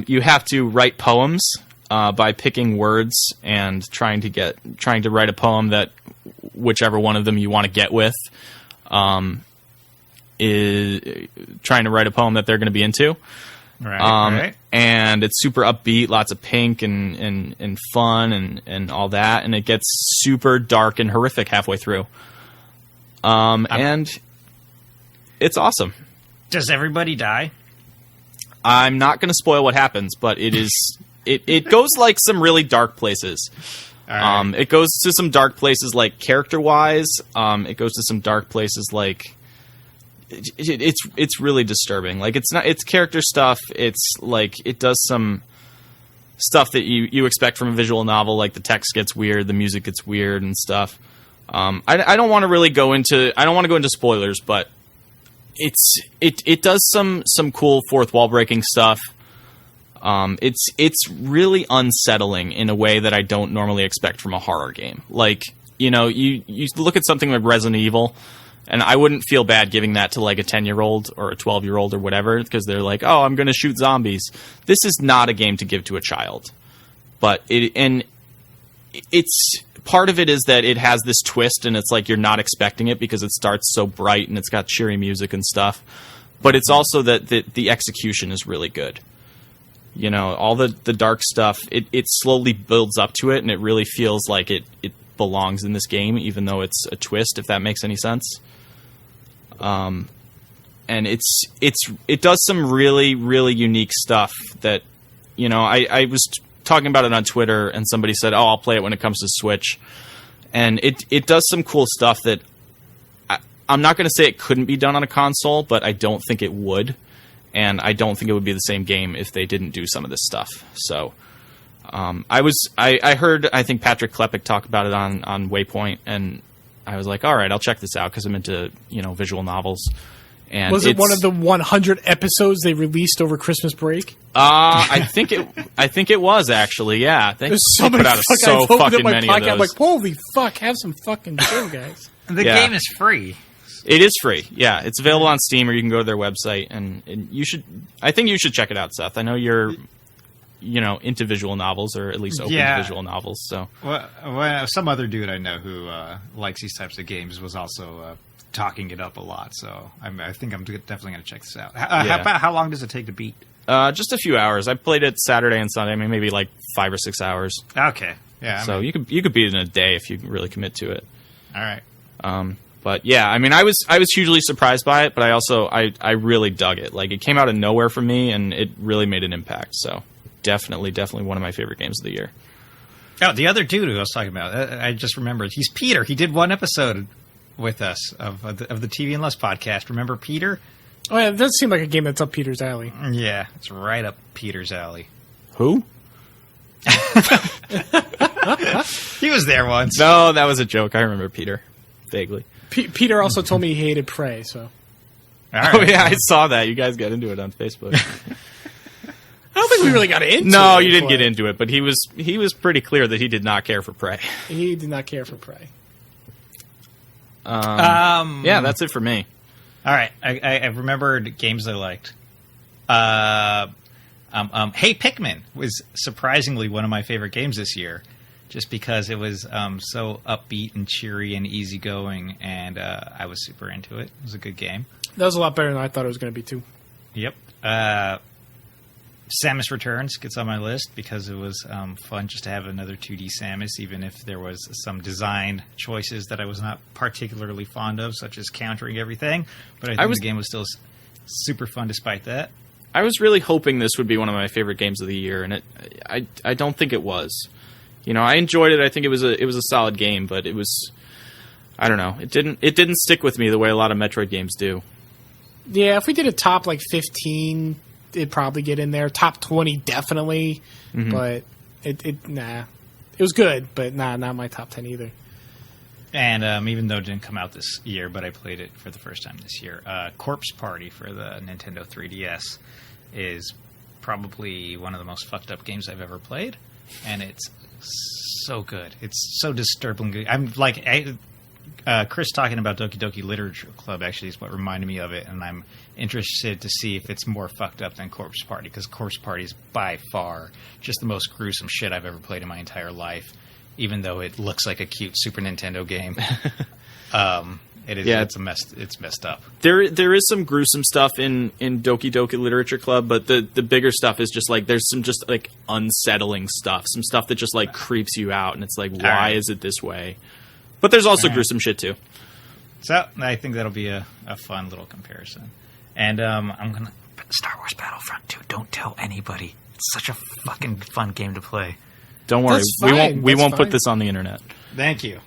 You have to write poems by picking words and trying to write a poem that whichever one of them you want to get with is trying to write a poem that they're going to be into. Right. And it's super upbeat, lots of pink and fun and all that, and it gets super dark and horrific halfway through. And it's awesome. Does everybody die? I'm not going to spoil what happens, but it goes like some really dark places. Right. It goes to some dark places like character-wise. It goes to some dark places like it's really disturbing. Like it's character stuff. It's like it does some stuff that you expect from a visual novel. Like the text gets weird, the music gets weird and stuff. I don't want to really go into spoilers, but it does some cool fourth wall breaking stuff. It's really unsettling in a way that I don't normally expect from a horror game. Like, you look at something like Resident Evil, and I wouldn't feel bad giving that to like a 10-year-old or a 12-year-old or whatever, because they're like, oh, I'm going to shoot zombies. This is not a game to give to a child. But it's part of it is that it has this twist, and it's like you're not expecting it because it starts so bright and it's got cheery music and stuff. But it's also that the execution is really good. You know, all the dark stuff, it slowly builds up to it, and it really feels like it belongs in this game, even though it's a twist, if that makes any sense. And it does some really, really unique stuff that, you know, I was talking about it on Twitter, and somebody said, "Oh, I'll play it when it comes to Switch," and it does some cool stuff that I'm not going to say it couldn't be done on a console, but I don't think it would. And I don't think it would be the same game if they didn't do some of this stuff. So I heard, I think, Patrick Klepek talk about it on Waypoint, and I was like, all right, I'll check this out because I'm into, you know, visual novels. And was it one of the 100 episodes they released over Christmas break? I think it was actually, yeah. There's so many fucking many of those. I'm like, holy fuck, have some fucking chill, guys. The game is free. It is free, yeah. It's available on Steam, or you can go to their website, and you should. I think you should check it out, Seth. I know you're, you know, into visual novels, or at least open to visual novels. So, well, some other dude I know who likes these types of games was also talking it up a lot. So I think I'm definitely going to check this out. How long does it take to beat? Just a few hours. I played it Saturday and Sunday. I mean, maybe like 5 or 6 hours. Okay, yeah. So you could beat it in a day if you really commit to it. All right. But yeah, I mean, I was hugely surprised by it, but I really dug it. Like, it came out of nowhere for me, and it really made an impact. So definitely one of my favorite games of the year. Oh, the other dude who I was talking about, I just remembered. He's Peter. He did one episode with us of the TV and Less podcast. Remember Peter? Oh yeah, it does seem like a game that's up Peter's alley. Yeah, it's right up Peter's alley. Who? He was there once. No, that was a joke. I remember Peter vaguely. Peter also told me he hated Prey, so. Right. Oh yeah, I saw that. You guys got into it on Facebook. I don't think we really got into it. No, you didn't get into it, but he was pretty clear that he did not care for Prey. He did not care for Prey. Yeah, that's it for me. All right, I remembered games I liked. Hey Pikmin was surprisingly one of my favorite games this year, just because it was so upbeat and cheery and easygoing, and I was super into it. It was a good game. That was a lot better than I thought it was going to be, too. Yep. Samus Returns gets on my list because it was fun just to have another 2D Samus, even if there was some design choices that I was not particularly fond of, such as countering everything. But I think the game was still super fun despite that. I was really hoping this would be one of my favorite games of the year, and I don't think it was. You know, I enjoyed it. I think it was a solid game, but it was, I don't know. It didn't stick with me the way a lot of Metroid games do. Yeah, if we did a top like 15, it'd probably get in there. Top 20, definitely. Mm-hmm. But it was good, but not my top 10 either. And even though it didn't come out this year, but I played it for the first time this year, Corpse Party for the Nintendo 3DS is probably one of the most fucked up games I've ever played, and it's so good. It's so disturbingly good. I'm like, Chris talking about Doki Doki Literature Club actually is what reminded me of it, and I'm interested to see if it's more fucked up than Corpse Party, because Corpse Party is by far just the most gruesome shit I've ever played in my entire life, even though it looks like a cute Super Nintendo game. It is. Yeah, it's messed up. There is some gruesome stuff in Doki Doki Literature Club, but the bigger stuff is just like there's some just like unsettling stuff, some stuff that just like creeps you out, and it's like, why is it this way? But there's also gruesome shit too. So I think that'll be a fun little comparison. And I'm gonna Star Wars Battlefront 2. Don't tell anybody. It's such a fucking fun game to play. Don't worry, we won't put this on the internet. Thank you.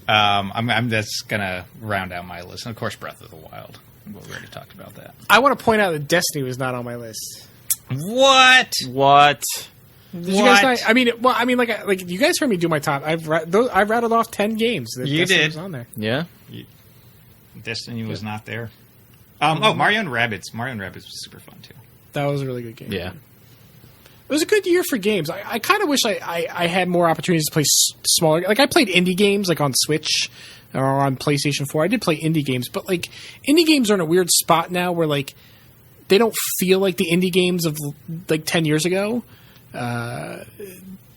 I'm that's gonna round out my list, and of course, Breath of the Wild. We already talked about that. I want to point out that Destiny was not on my list. What? Did you guys not, like you guys heard me do my top. I rattled off 10 games. That you Destiny did was on there. Yeah. Destiny was not there. Mario and Rabbids. Mario and Rabbids was super fun too. That was a really good game. Yeah. It was a good year for games. I kind of wish I had more opportunities to play smaller. Like, I played indie games, like, on Switch or on PlayStation 4. I did play indie games, but, like, indie games are in a weird spot now where, like, they don't feel like the indie games of, like, 10 years ago.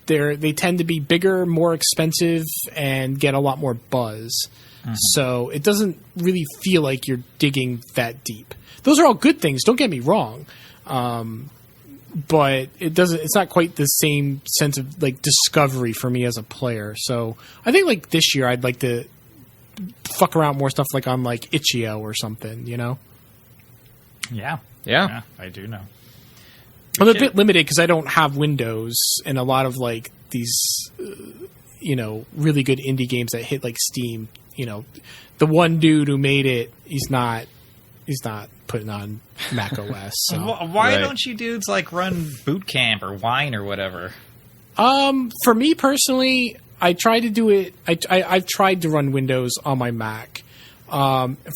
They tend to be bigger, more expensive, and get a lot more buzz. Mm-hmm. So it doesn't really feel like you're digging that deep. Those are all good things. Don't get me wrong. but it doesn't. It's not quite the same sense of like discovery for me as a player. So I think like this year I'd like to fuck around more stuff like on like itch.io or something. You know? Yeah, I do know. I'm a bit limited because I don't have Windows, and a lot of like these, really good indie games that hit like Steam. The one dude who made it, he's not putting on Mac OS. So. Why don't you dudes like run Boot Camp or Wine or whatever? For me personally, I tried to do it. I've tried to run Windows on my Mac.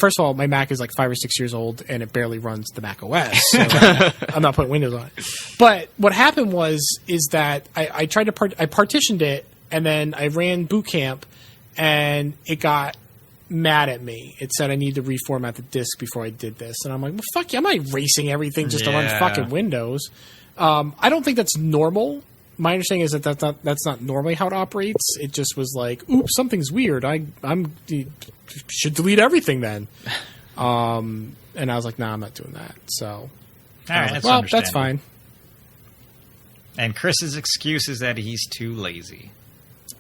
First of all, my Mac is like 5 or 6 years old, and it barely runs the Mac OS. So I'm not putting Windows on it. But what happened is that I tried to I partitioned it, and then I ran Boot Camp, and it got mad at me. It said I need to reformat the disk before I did this, and I'm like, well, fuck you! I'm not erasing everything just to run fucking Windows. I don't think that's normal. My understanding is that that's not normally how it operates. It just was like, oops, something's weird. I'm should delete everything then. And I was like, nah, I'm not doing that. So, that's fine. And Chris's excuse is that he's too lazy.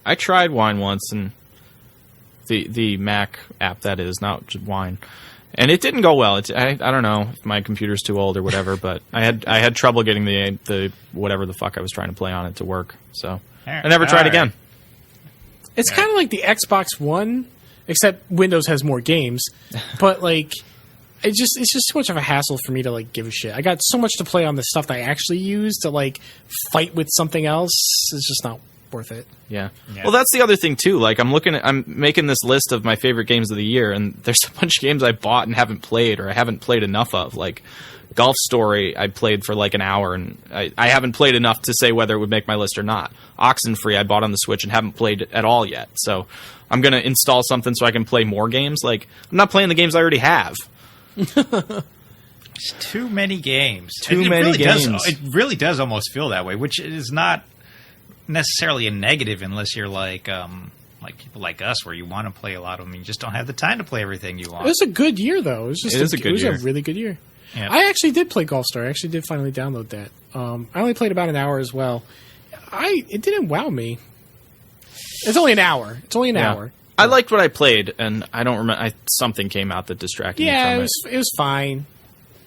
I tried Wine once, and the Mac app, that is, not just Wine. And it didn't go well. I don't know if my computer's too old or whatever, but I had trouble getting the whatever the fuck I was trying to play on it to work. So I never tried again. It's kind of like the Xbox One, except Windows has more games. But like, it's just too much of a hassle for me to like give a shit. I got so much to play on the stuff that I actually use to like fight with something else. It's just not worth it. Yeah. Well, that's the other thing too. Like, I'm making this list of my favorite games of the year, and there's a bunch of games I bought and haven't played, or I haven't played enough of. Like Golf Story, I played for like an hour, and I haven't played enough to say whether it would make my list or not. Oxenfree, I bought on the Switch and haven't played at all yet. So I'm gonna install something so I can play more games. Like, I'm not playing the games I already have. It's too many games. It really does almost feel that way, which is not necessarily a negative unless you're like people like us, where you want to play a lot of them and you just don't have the time to play everything you want. It was a good year, though. It was a really good year. Yep. I actually did play Golf Star. I actually did finally download that. I only played about an hour as well. It didn't wow me. It's only an hour. Hour. I liked what I played, and I don't remember. Something came out that distracted me from it. It was fine.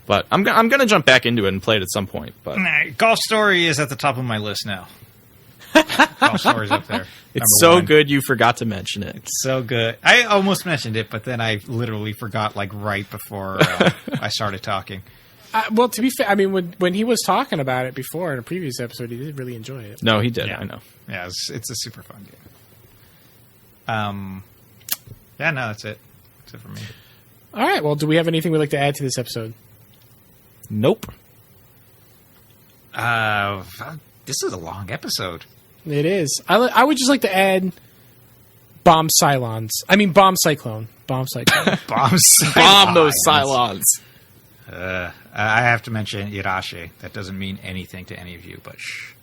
But I'm going to jump back into it and play it at some point. But Golf Story is at the top of my list now. Golf Story's up there. It's so good you forgot to mention it. It's so good. I almost mentioned it, but then I literally forgot like right before I started talking. Well, to be fair, I mean, when he was talking about it before in a previous episode, he did really enjoy it. No, he did. Yeah. I know. Yeah, it's a super fun game. Yeah, no, that's it. That's it for me. All right. Well, do we have anything we'd like to add to this episode? Nope. This is a long episode. It is. I would just like to add Bomb Cyclone. Bomb Cyclone. Bomb those Cylons. I have to mention Irache. That doesn't mean anything to any of you, but shh.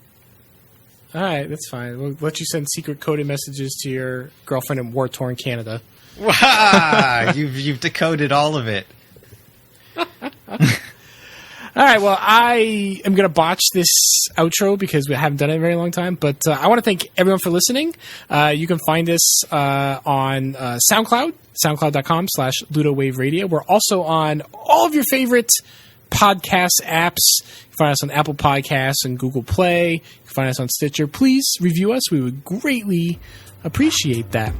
All right, that's fine. We'll let you send secret coded messages to your girlfriend in war-torn Canada. Wow, you've decoded all of it. All right, well, I am going to botch this outro because we haven't done it in a very long time. But I want to thank everyone for listening. You can find us on SoundCloud, soundcloud.com/Ludowave Radio. We're also on all of your favorite podcast apps. You can find us on Apple Podcasts and Google Play. You can find us on Stitcher. Please review us. We would greatly appreciate that.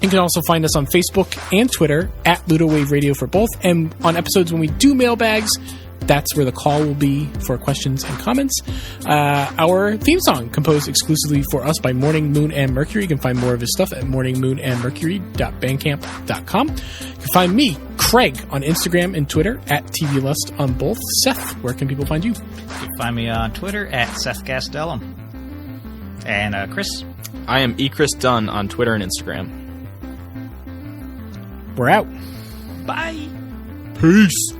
You can also find us on Facebook and Twitter at Ludowave Radio for both. And on episodes when we do mailbags, that's where the call will be for questions and comments. Our theme song, composed exclusively for us by Morning, Moon, and Mercury. You can find more of his stuff at morningmoonandmercury.bandcamp.com. You can find me, Craig, on Instagram and Twitter at TVLust on both. Seth, where can people find you? You can find me on Twitter at Seth Gastelum. And Chris? I am Chris Dunn on Twitter and Instagram. We're out. Bye. Peace.